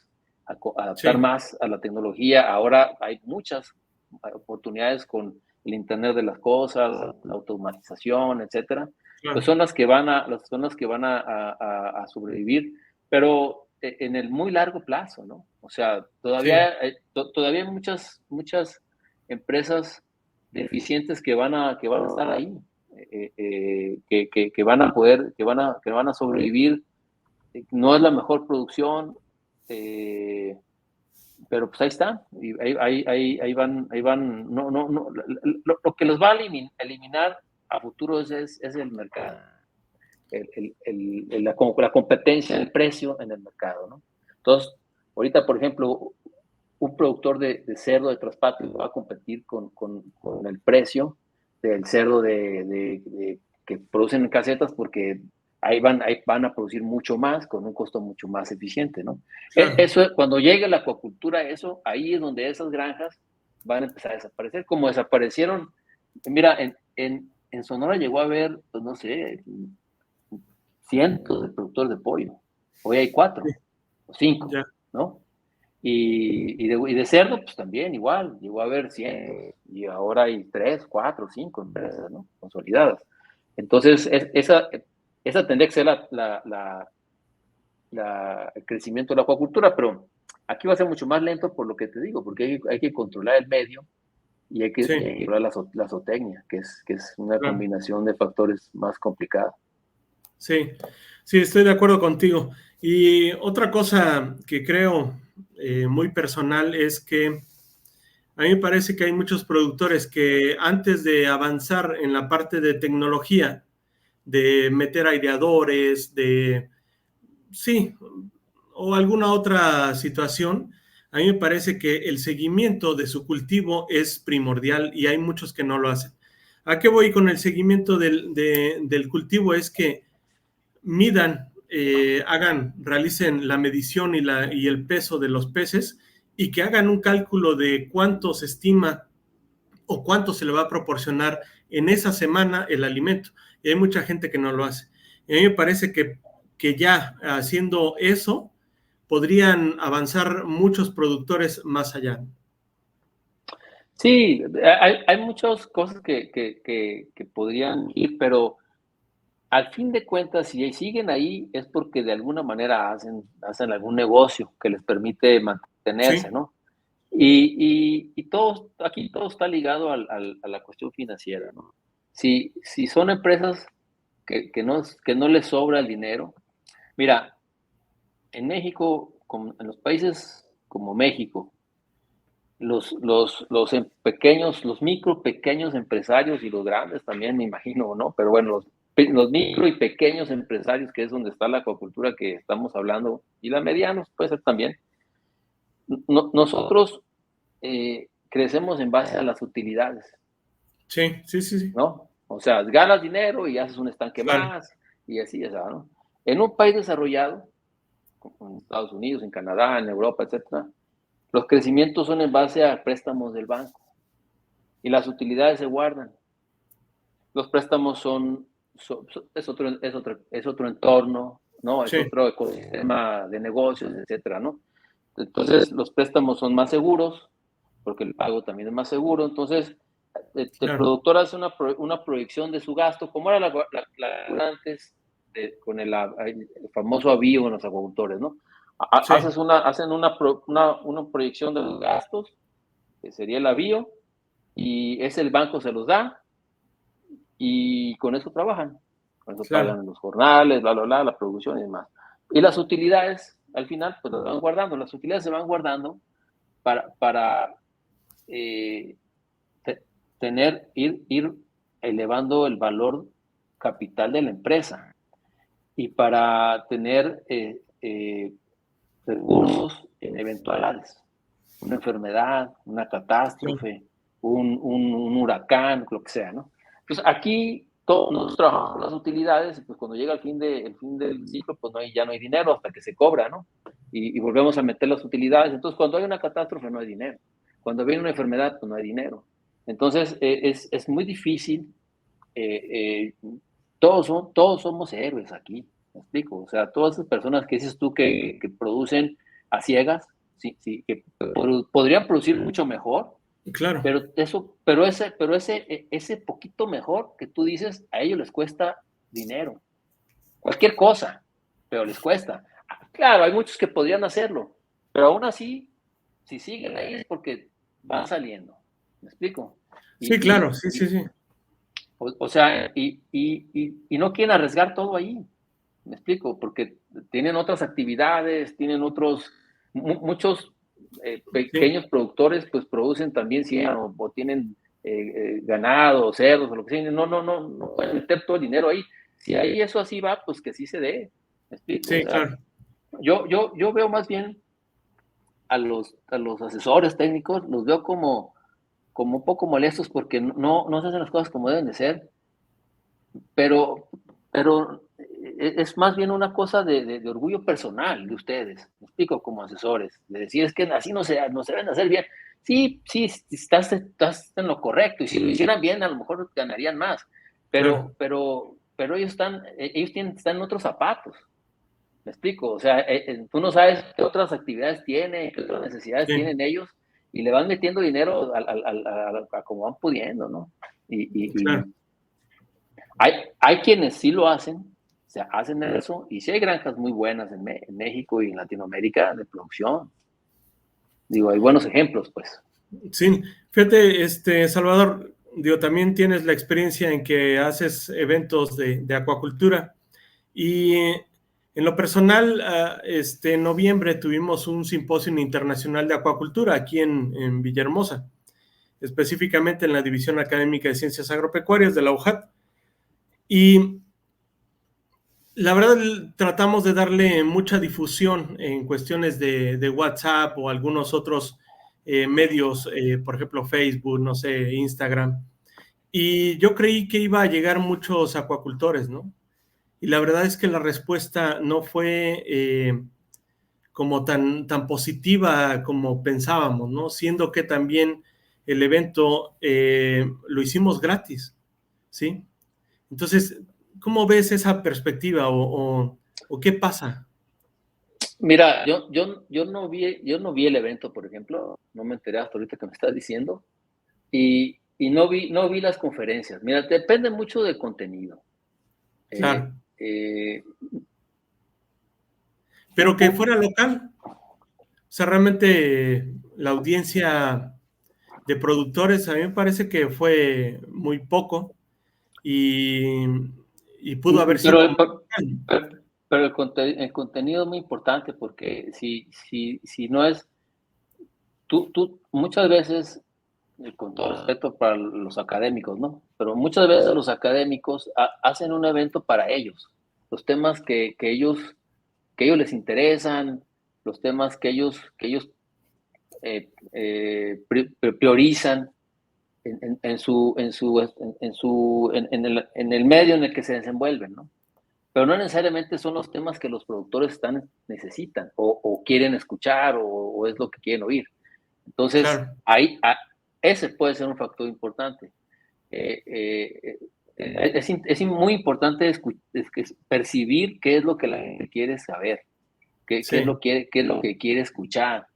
adaptar sí, más a la tecnología, ahora hay muchas oportunidades con el Internet de las cosas, la automatización, etcétera, pues claro, son las que van a sobrevivir, pero en el muy largo plazo, ¿no? O sea, sí, todavía hay muchas empresas deficientes que van a estar ahí, que van a poder, que van a sobrevivir. No es la mejor producción, pero pues ahí está, y ahí van, lo que los va a eliminar a futuro es el mercado, la competencia, el precio en el mercado, ¿no? Entonces, ahorita, por ejemplo, un productor de cerdo de traspatio va a competir con el precio del cerdo que producen en casetas, porque ahí van a producir mucho más con un costo mucho más eficiente, ¿no? claro, Eso, cuando llegue la acuacultura, ahí es donde esas granjas van a empezar a desaparecer, como desaparecieron. Mira, en Sonora llegó a haber, pues no sé, cientos de productores de pollo. Hoy hay sí, 4 o 5, ya, ¿no? Y de cerdo, pues también igual, llegó a haber 100, y ahora hay 3, 4, 5 empresas, ¿no? Consolidadas. Entonces, esa tendría que ser el crecimiento de la acuacultura, pero aquí va a ser mucho más lento por lo que te digo, porque hay que controlar el medio y hay que sí, controlar la zootecnia, que es una claro, combinación de factores más complicada. sí, sí, estoy de acuerdo contigo. Y otra cosa que creo muy personal es que a mí me parece que hay muchos productores que antes de avanzar en la parte de tecnología, de meter aireadores, sí, o alguna otra situación, a mí me parece que el seguimiento de su cultivo es primordial y hay muchos que no lo hacen. ¿A qué voy con el seguimiento del cultivo? Es que midan, realicen la medición y el peso de los peces y que hagan un cálculo de cuánto se estima o cuánto se le va a proporcionar en esa semana el alimento. Y hay mucha gente que no lo hace. Y a mí me parece que ya haciendo eso podrían avanzar muchos productores más allá. Sí, hay muchas cosas que podrían ir, pero al fin de cuentas, si siguen ahí, es porque de alguna manera hacen algún negocio que les permite mantenerse, Sí, ¿no? Aquí todo está ligado a la cuestión financiera, ¿no? Si son empresas que no les sobra el dinero, mira, en México, en los países como México, los micro, pequeños empresarios y los grandes también, me imagino, ¿no? Pero bueno, los micro y pequeños empresarios, que es donde está la acuacultura que estamos hablando, y la medianos puede ser también. Nosotros crecemos en base a las utilidades, sí, sí, sí, sí, ¿no? O sea, ganas dinero y haces un estanque claro, más, y así, ¿no? En un país desarrollado, como en Estados Unidos, en Canadá, en Europa, etcétera, Los crecimientos son en base a préstamos del banco y las utilidades se guardan. Los préstamos es otro entorno, ¿no? Es Sí, otro ecosistema de negocios, etcétera, ¿no? Entonces, los préstamos son más seguros, porque el pago también es más seguro. Entonces, el claro. productor hace una proyección de su gasto, como era la antes, con el famoso avío en los agricultores, ¿no? Sí, Hacen una proyección de los gastos, que sería el avío, y el banco se los da, y con eso trabajan. Con eso claro. pagan los jornales, la producción y demás. Y las utilidades, al final, pues las van guardando. Las utilidades se van guardando para eh, ir elevando el valor capital de la empresa y para tener recursos en eventualidades, una enfermedad, una Claro. catástrofe, un huracán, lo que sea, ¿no? Entonces aquí todos nosotros trabajamos con las utilidades, y pues cuando llega el fin del ciclo, pues ya no hay dinero hasta que se cobra, ¿no? Y volvemos a meter las utilidades. Entonces cuando hay una catástrofe no hay dinero. Cuando viene una enfermedad, pues no hay dinero. Entonces es muy difícil. eh, eh, todos somos héroes aquí, ¿me explico? O sea, todas esas personas que dices tú que producen a ciegas, sí, sí, que podrían producir mucho mejor, Claro. pero ese poquito mejor que tú dices, a ellos les cuesta dinero. Cualquier cosa, pero les cuesta. Claro, hay muchos que podrían hacerlo, pero aún así, si siguen ahí es porque van saliendo. ¿Me explico? Sí, Y, y, claro. Sí, sí, y sí. o sea, y no quieren arriesgar todo ahí. ¿Me explico? Porque tienen otras actividades, tienen muchos Sí, pequeños productores, pues producen también cieno o tienen ganado, cerdos o lo que sea. No pueden meter todo el dinero ahí. Si ahí eso así va, pues que sí se dé. ¿Me explico? O sí, sea, claro. yo veo más bien a los asesores técnicos, los veo como un poco molestos porque no se hacen las cosas como deben de ser, pero es más bien una cosa de orgullo personal de ustedes, me explico, como asesores, de decir, es que así no se deben hacer bien. Sí, sí, estás en lo correcto, y si lo hicieran bien, a lo mejor ganarían más, Claro. pero están en otros zapatos, me explico, o sea, tú no sabes qué otras actividades tienen, qué otras necesidades Sí, tienen ellos, y le van metiendo dinero a como van pudiendo, ¿no? Y claro. hay quienes sí lo hacen, o sea, hacen eso, y sí hay granjas muy buenas en México y en Latinoamérica de producción. Digo, hay buenos ejemplos, pues. Sí, fíjate, Salvador, digo, también tienes la experiencia en que haces eventos de acuacultura y en lo personal, en noviembre tuvimos un simposio internacional de acuacultura aquí en Villahermosa, específicamente en la División Académica de Ciencias Agropecuarias de la UJAT. Y la verdad, tratamos de darle mucha difusión en cuestiones de WhatsApp o algunos otros medios, por ejemplo, Facebook, no sé, Instagram. Y yo creí que iba a llegar muchos acuacultores, ¿no? Y la verdad es que la respuesta no fue como tan positiva como pensábamos, ¿no? Siendo que también el evento lo hicimos gratis, ¿sí? Entonces, ¿cómo ves esa perspectiva o qué pasa? Mira, yo no vi el evento, por ejemplo, no me enteré hasta ahorita que me estás diciendo, y no vi las conferencias. Mira, depende mucho del contenido. Eh, Claro, eh, pero que fuera local. O sea, realmente la audiencia de productores a mí me parece que fue muy poco y, y pudo haber sido pero, más local. pero el contenido es muy importante porque si no es, tú muchas veces, con todo respeto para los académicos, ¿no? Pero muchas veces los académicos hacen un evento para ellos, los temas que ellos les interesan, los temas que ellos priorizan en el medio en el que se desenvuelven, ¿no? Pero no necesariamente son los temas que los productores necesitan o quieren escuchar o es lo que quieren oír. Entonces, claro, ese puede ser un factor importante. Es muy importante percibir qué es lo que la gente quiere saber, sí, qué es lo que quiere escuchar,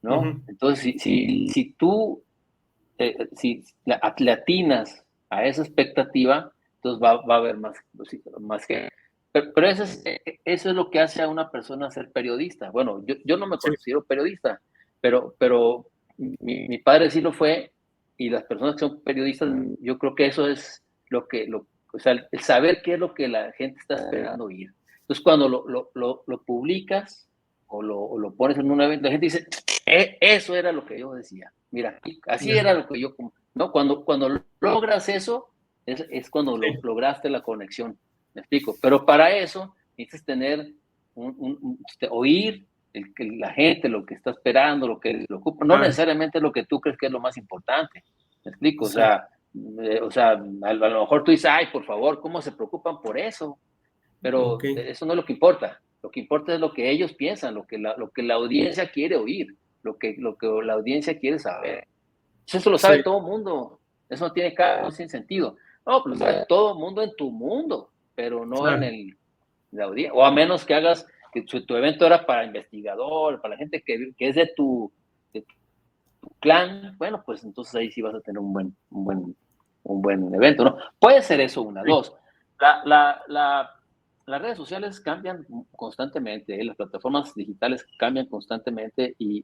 ¿no? ujú, Entonces, si tú si le atinas a esa expectativa, entonces va a haber más que... Pero eso es lo que hace a una persona ser periodista. Bueno, yo no me sí, considero periodista, pero mi padre sí lo fue, y las personas que son periodistas, yo creo que eso es o sea, el saber qué es lo que la gente está esperando oír. Entonces, cuando lo publicas o lo pones en un evento, la gente dice, eso era lo que yo decía. Mira, así ya, era lo que yo, ¿no? Cuando logras eso, es cuando sí, lograste la conexión. Me explico. Pero para eso necesitas tener, oír la gente, lo que está esperando, lo que le ocupa. No claro, necesariamente lo que tú crees que es lo más importante. Me explico. sí, O sea, a lo mejor tú dices, ay, por favor, ¿cómo se preocupan por eso? ok, Pero eso no es lo que importa. Lo que importa es lo que ellos piensan, lo que la audiencia quiere oír, lo que la audiencia quiere saber. Eso lo sabe sí, todo el mundo. Eso no tiene cada sin sentido. No, pues lo sabe todo el mundo en tu mundo, pero no en claro, la audiencia. O a menos que hagas que tu evento era para investigador, para la gente que es de tu clan. Bueno, pues entonces ahí sí vas a tener un buen evento, ¿no? Puede ser eso una, sí, dos. La, la, la, las redes sociales cambian constantemente, las plataformas digitales cambian constantemente y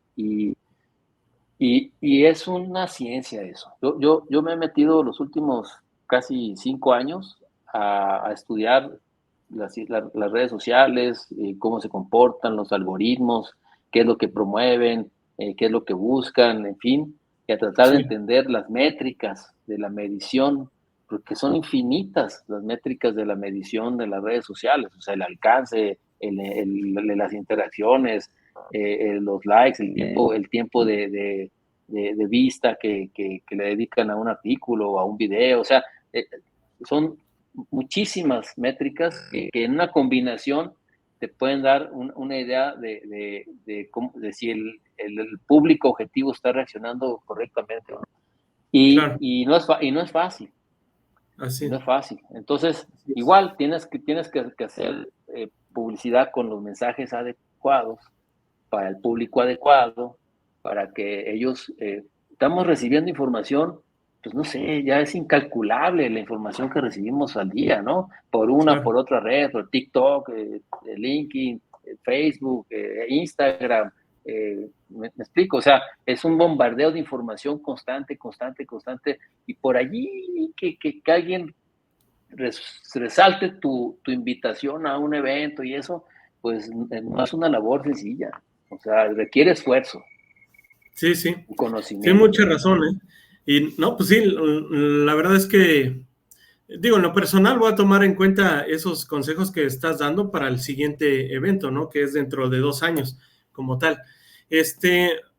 es una ciencia eso. Yo me he metido los últimos casi 5 años a estudiar las redes sociales, cómo se comportan los algoritmos, qué es lo que promueven, qué es lo que buscan, en fin, y a tratar de sí, entender las métricas de la medición, porque son infinitas las métricas de la medición de las redes sociales, o sea, el alcance, las interacciones, los likes, el tiempo de vista que le dedican a un artículo o a un video, o sea, son muchísimas métricas que en una combinación te pueden dar una idea de si el público objetivo está reaccionando correctamente. claro, Y no es fácil, y así, no es fácil. Entonces, así es, igual tienes que hacer publicidad con los mensajes adecuados para el público adecuado, para que ellos, estamos recibiendo información, pues no sé, ya es incalculable la información que recibimos al día, ¿no? claro, Por otra red, por TikTok, LinkedIn, Facebook, Instagram. Me explico, o sea, es un bombardeo de información constante, constante, constante, y por allí que alguien resalte tu invitación a un evento y eso, pues no es una labor sencilla. O sea, requiere esfuerzo sí, sí, y sí, conocimiento. mucha razón, ¿eh? Y no, pues sí, la verdad es que, digo, en lo personal voy a tomar en cuenta esos consejos que estás dando para el siguiente evento, ¿no? Que es dentro de 2 años, como tal.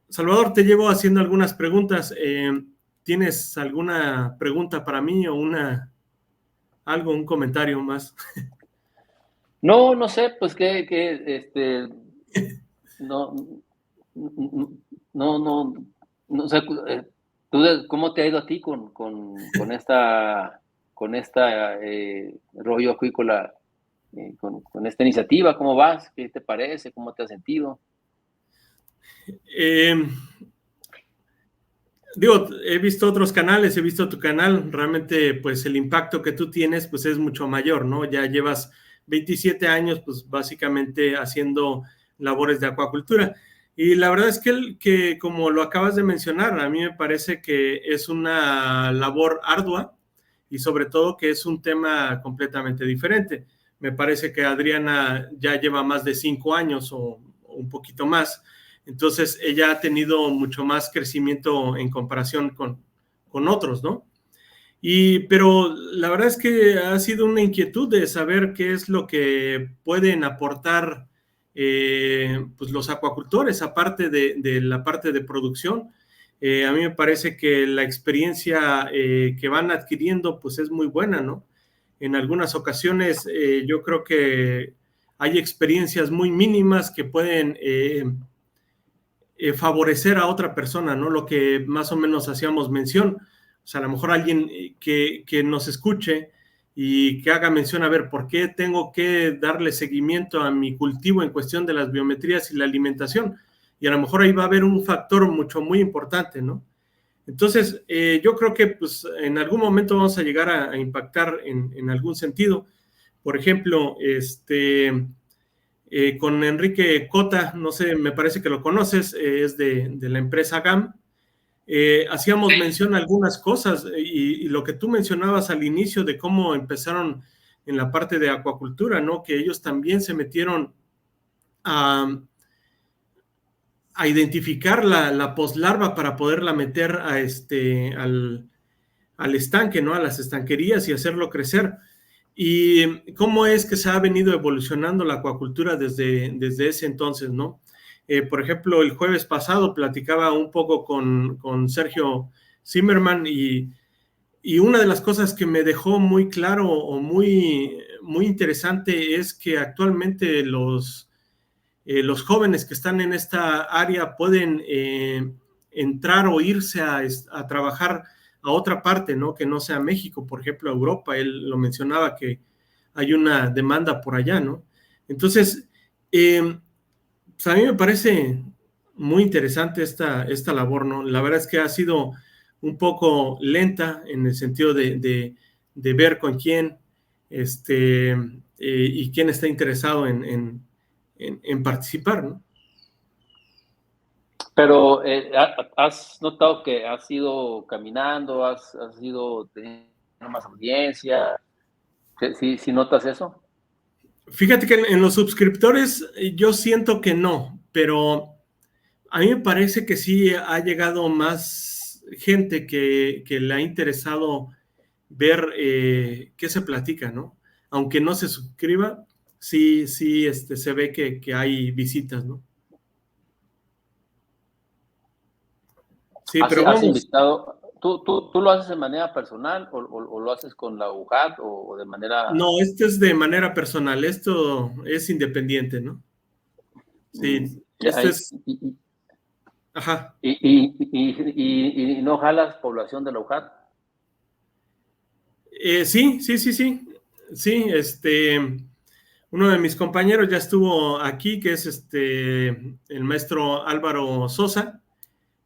Salvador, te llevo haciendo algunas preguntas. ¿Tienes alguna pregunta para mí o un comentario más? No, no sé, pues no, no, no sé, ¿cómo te ha ido a ti con esta rollo acuícola, con esta iniciativa? ¿Cómo vas? ¿Qué te parece? ¿Cómo te has sentido? Eh, Digo, he visto otros canales, he visto tu canal, realmente pues el impacto que tú tienes pues es mucho mayor, ¿no? Ya llevas 27 años pues básicamente haciendo labores de acuacultura. Y la verdad es que como lo acabas de mencionar, a mí me parece que es una labor ardua y sobre todo que es un tema completamente diferente. Me parece que Adriana ya lleva más de 5 años o un poquito más, entonces ella ha tenido mucho más crecimiento en comparación con otros, ¿no? Pero la verdad es que ha sido una inquietud de saber qué es lo que pueden aportar pues los acuacultores, aparte de la parte de producción. A mí me parece que la experiencia que van adquiriendo pues es muy buena, ¿no? En algunas ocasiones yo creo que hay experiencias muy mínimas que pueden favorecer a otra persona, ¿no? Lo que más o menos hacíamos mención. O sea, a lo mejor alguien que nos escuche y que haga mención, a ver, ¿por qué tengo que darle seguimiento a mi cultivo en cuestión de las biometrías y la alimentación? Y a lo mejor ahí va a haber un factor muy importante, ¿no? Entonces, yo creo que pues, en algún momento vamos a llegar a impactar en algún sentido. Por ejemplo, con Enrique Cota, no sé, me parece que lo conoces, es de la empresa GAM. Hacíamos mención a algunas cosas y lo que tú mencionabas al inicio de cómo empezaron en la parte de acuacultura, ¿no? Que ellos también se metieron a identificar la poslarva para poderla meter al estanque, ¿no? A las estanquerías y hacerlo crecer. ¿Y cómo es que se ha venido evolucionando la acuacultura desde ese entonces, ¿no? Por ejemplo, el jueves pasado platicaba un poco con Sergio Zimmerman y una de las cosas que me dejó muy claro o muy interesante es que actualmente los jóvenes que están en esta área pueden entrar o irse a trabajar a otra parte, ¿no? Que no sea México, por ejemplo, Europa. Él lo mencionaba que hay una demanda por allá, ¿no? Entonces, pues a mí me parece muy interesante esta labor, ¿no? La verdad es que ha sido un poco lenta en el sentido de ver con quién y quién está interesado en participar, ¿no? Pero ¿has notado que has ido caminando, has ido teniendo más audiencia? ¿Sí notas eso? Fíjate que en los suscriptores yo siento que no, pero a mí me parece que sí ha llegado más gente que le ha interesado ver qué se platica, ¿no? Aunque no se suscriba, sí, se ve que hay visitas, ¿no? Sí, pero ¿Has vamos. invitado, tú lo haces de manera personal o lo haces con la UJAT o de manera... No, esto es de manera personal, esto es independiente, ¿no? Sí, Ya, esto es, ajá. y no jalas población de la UJAT? Sí, sí, sí, sí. Sí, uno de mis compañeros ya estuvo aquí, que es el maestro Álvaro Sosa,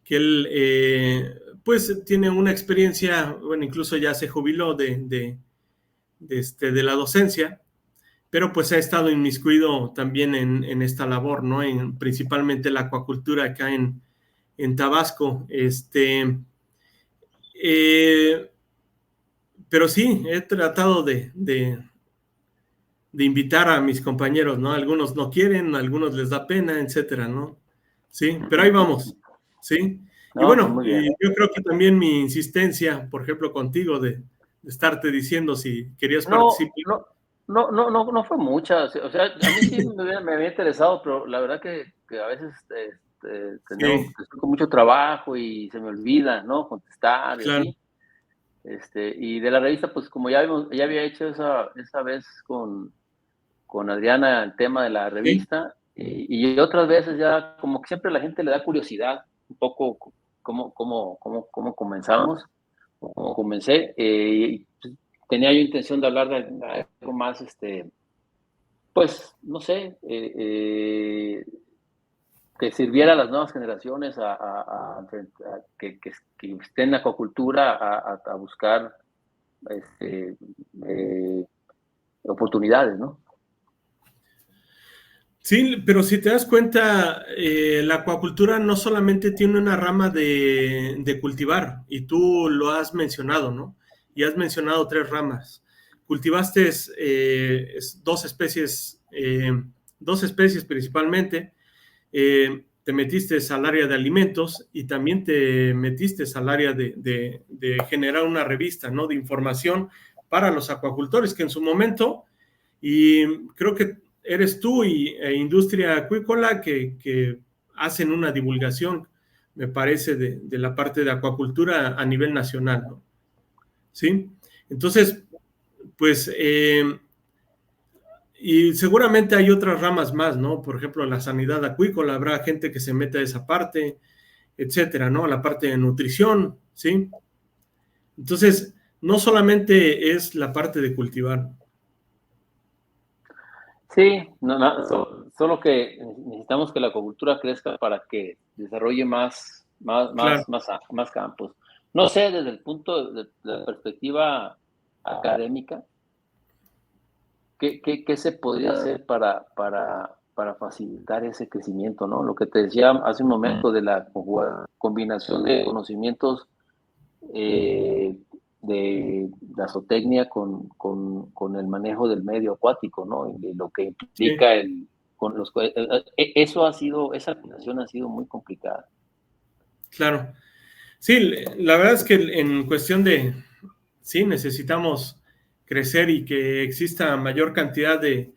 que él pues tiene una experiencia, bueno, incluso ya se jubiló de la docencia, pero pues ha estado inmiscuido también en esta labor, ¿no? Principalmente la acuacultura acá en Tabasco. Eh, pero sí, he tratado de invitar a mis compañeros, ¿no? Algunos no quieren, algunos les da pena, etcétera, ¿no? Sí, pero ahí vamos, ¿sí? Y No, pues bueno, muy bien. yo creo que también mi insistencia, por ejemplo, contigo, de estarte diciendo si querías No, participar. no fue mucha. O sea, a mí sí me había interesado, pero la verdad que a veces Sí, estoy con mucho trabajo y se me olvida, ¿no? Contestar y claro, así. Y de la revista, pues como ya había hecho esa vez con Adriana el tema de la sí, revista, y otras veces ya como que siempre a la gente le da curiosidad un poco cómo comenzamos, o cómo comencé. Y, pues, tenía yo intención de hablar de algo más, pues, no sé, que sirviera a las nuevas generaciones que estén en la acuacultura a buscar este, eh, oportunidades, ¿no? sí, pero si te das cuenta, la acuacultura no solamente tiene una rama de cultivar, y tú lo has mencionado, ¿no? Y has mencionado tres ramas. Cultivaste dos especies principalmente, te metiste al área de alimentos y también te metiste al área de generar una revista, ¿no? De información para los acuacultores, que en su momento, y creo que eres tú e Industria Acuícola que hacen una divulgación, me parece, de la parte de acuacultura a nivel nacional, ¿no? ¿Sí? Entonces, pues Y seguramente hay otras ramas más, ¿no? Por ejemplo, la sanidad acuícola, habrá gente que se mete a esa parte, etcétera, ¿no? La parte de nutrición, ¿sí? Entonces, no solamente es la parte de cultivar. Sí, solo que necesitamos que la acuicultura crezca para que desarrolle Claro, más campos. No sé, desde el punto de la perspectiva académica, ¿qué se podría hacer para facilitar ese crecimiento, ¿no? Lo que te decía hace un momento de la combinación de conocimientos eh, de la zootecnia con el manejo del medio acuático, ¿no? Y lo que sí, implica esa combinación ha sido muy complicada. claro. Sí, la verdad es que en cuestión de, sí, necesitamos crecer y que exista mayor cantidad de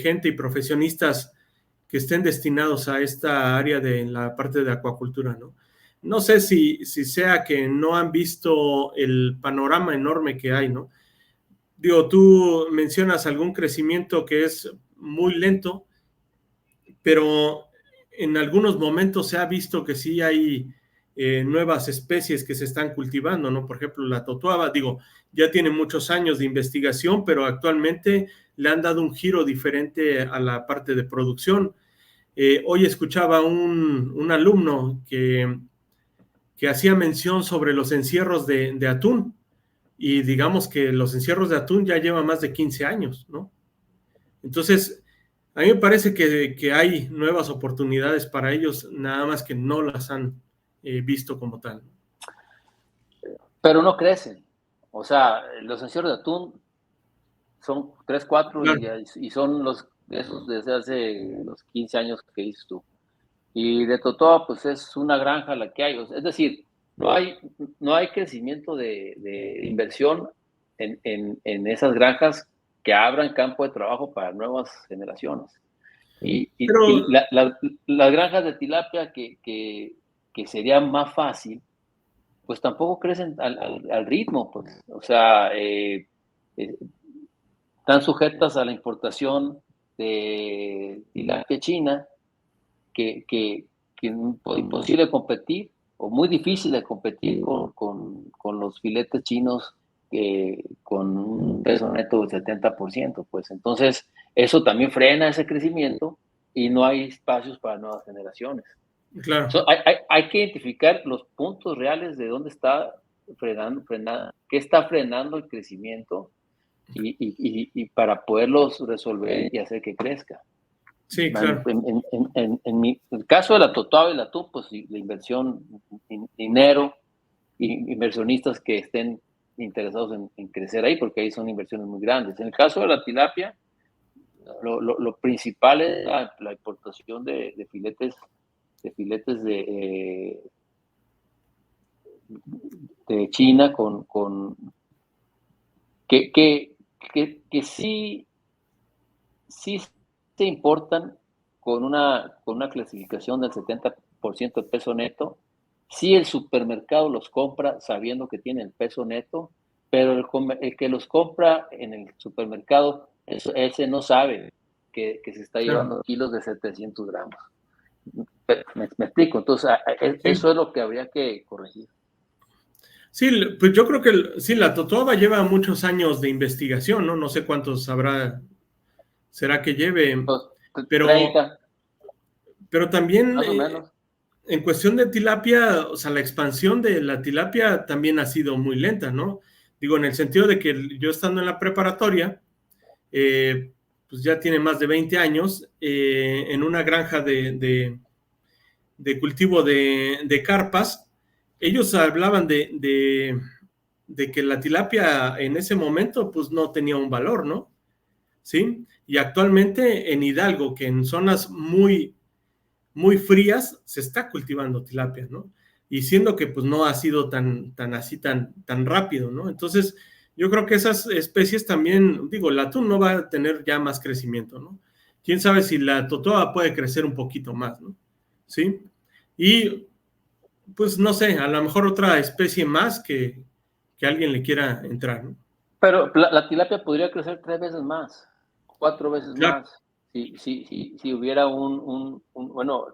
gente y profesionistas que estén destinados a esta área de la parte de acuacultura, ¿no? No sé si sea que no han visto el panorama enorme que hay, ¿no? Digo, tú mencionas algún crecimiento que es muy lento, pero en algunos momentos se ha visto que sí hay nuevas especies que se están cultivando, ¿no? Por ejemplo, la totuaba, digo, ya tiene muchos años de investigación, pero actualmente le han dado un giro diferente a la parte de producción. Hoy escuchaba un alumno que hacía mención sobre los encierros de atún, y digamos que los encierros de atún ya llevan más de 15 años, ¿no? Entonces, a mí me parece que hay nuevas oportunidades para ellos, nada más que no las han visto como tal. Pero no crecen. O sea, los encierros de atún son 3 4 Claro, y son esos desde hace los 15 años que dices tú. Y de Totoa, pues es una granja la que hay. Es decir, no hay, no hay crecimiento de inversión en esas granjas que abran campo de trabajo para nuevas generaciones. Y pero las granjas de tilapia que sería más fácil, pues tampoco crecen al ritmo. Pues. O sea, están sujetas a la importación de tilapia china que es imposible competir o muy difícil de competir con los filetes chinos con un peso neto del 70%, pues entonces eso también frena ese crecimiento y no hay espacios para nuevas generaciones. claro, So, hay que identificar los puntos reales de dónde está qué está frenando el crecimiento y para poderlos resolver y hacer que crezca. sí, claro, En el caso de la Totoaba y la TUP, pues la inversión, dinero, inversionistas que estén interesados en crecer ahí, porque ahí son inversiones muy grandes. En el caso de la tilapia, lo principal es la importación de filetes de China que, que, que sí se importan con una clasificación del 70% de peso neto. Sí el supermercado los compra sabiendo que tienen peso neto, pero el que los compra en el supermercado, ese no sabe que se está claro. llevando kilos de 700 gramos. Me explico, entonces Sí, eso es lo que habría que corregir. sí, pues yo creo que sí, la totoaba lleva muchos años de investigación, ¿no? No sé cuántos habrá, será que lleve, Pues, pero, 30, pero también más o menos. en cuestión de tilapia, o sea, la expansión de la tilapia también ha sido muy lenta, ¿no? Digo, en el sentido de que yo estando en la preparatoria, pues ya tiene más de 20 años, en una granja de cultivo de carpas, ellos hablaban de que la tilapia en ese momento pues no tenía un valor, ¿no? ¿Sí? Y actualmente en Hidalgo, que en zonas muy frías se está cultivando tilapia, ¿no? Y siendo que pues no ha sido tan así, tan rápido, ¿no? Entonces, yo creo que esas especies también, digo, el atún no va a tener ya más crecimiento, ¿no? Quién sabe si la totoa puede crecer un poquito más, ¿no? ¿Sí? Y pues no sé, a lo mejor otra especie más que alguien le quiera entrar, ¿no? Pero la tilapia podría crecer 3 veces más. 4 veces Claro. más. Si hubiera bueno,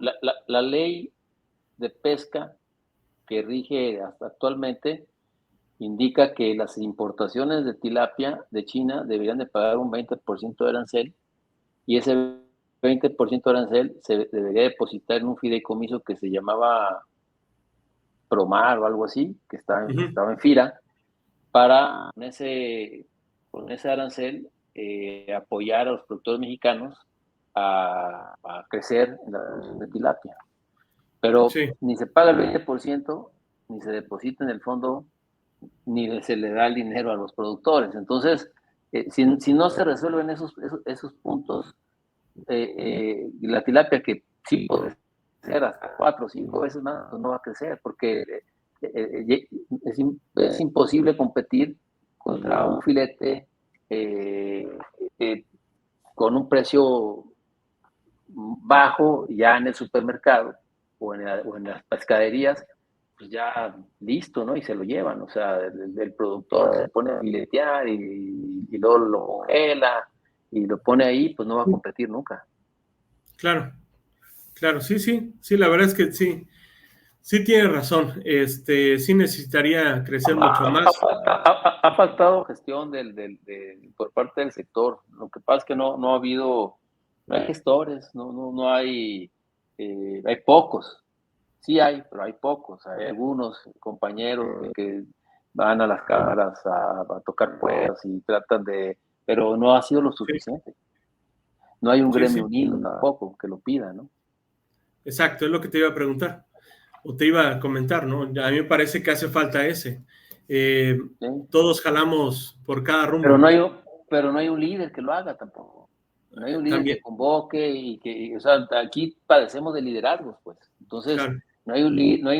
la ley de pesca que rige hasta actualmente indica que las importaciones de tilapia de China deberían de pagar un 20% de arancel, y ese 20% de arancel se debería depositar en un fideicomiso que se llamaba Promar o algo así, que estaba en FIRA, para con ese arancel apoyar a los productores mexicanos a crecer en la producción de tilapia. Pero Sí. ni se paga el 20%, ni se deposita en el fondo, ni se le da el dinero a los productores. Entonces, si no se resuelven esos puntos, la tilapia, que sí puede ser hasta 4 o 5 veces más, pues no va a crecer, porque es imposible competir contra un filete con un precio bajo ya en el supermercado o en las pescaderías, pues ya listo, ¿no? Y se lo llevan, o sea, el productor se pone a filetear y luego lo congela y lo pone ahí, pues no va a competir nunca. Claro, claro, sí, la verdad es que sí tiene razón, sí necesitaría crecer mucho más. Ha faltado gestión por parte del sector. Lo que pasa es que no ha habido, no hay gestores, no hay, hay pocos. Sí hay, pero hay pocos. Hay algunos compañeros que van a las cámaras a tocar puertas y tratan pero no ha sido lo suficiente. No hay un gremio unido tampoco que lo pida, ¿no? Exacto, es lo que te iba a preguntar, o te iba a comentar, ¿no? A mí me parece que hace falta ese. ¿Sí? Todos jalamos por cada rumbo, Pero ¿no? pero no hay un líder que lo haga tampoco. No hay un líder También, que convoque o sea, aquí padecemos de liderazgos, pues. Entonces, claro. no hay un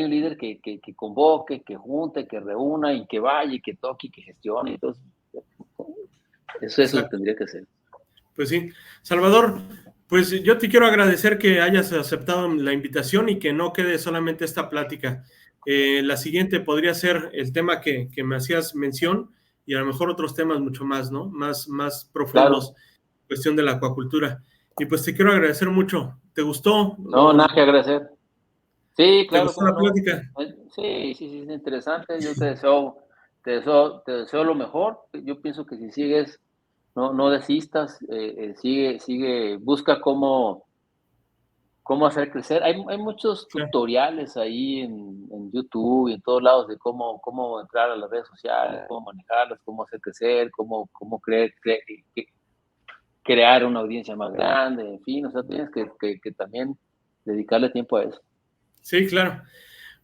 líder que convoque, que junte, que reúna y que vaya y que toque y que gestione. Entonces, eso Exacto. tendría que ser. Pues sí. Salvador, pues yo te quiero agradecer que hayas aceptado la invitación y que no quede solamente esta plática. La siguiente podría ser el tema que me hacías mención y a lo mejor otros temas mucho más, ¿no? Más profundos, Claro. cuestión de la acuacultura. Y pues te quiero agradecer mucho. ¿Te gustó? No, nada que agradecer. Sí, ¿Te claro, gustó cómo la no. plática? Sí, es interesante. Yo te deseo lo mejor. Yo pienso que si sigues, no desistas, sigue, busca cómo hacer crecer. Hay muchos Claro. tutoriales ahí en YouTube y en todos lados de cómo entrar a las redes sociales, cómo manejarlas, cómo hacer crecer, cómo crear una audiencia más grande, en fin, o sea, tienes que también dedicarle tiempo a eso. Sí, claro.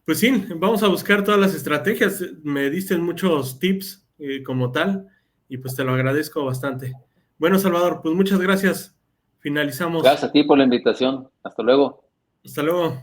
Pues sí, vamos a buscar todas las estrategias. Me diste muchos tips como tal y pues te lo agradezco bastante. Bueno, Salvador, pues muchas gracias. Finalizamos. Gracias a ti por la invitación. Hasta luego. Hasta luego.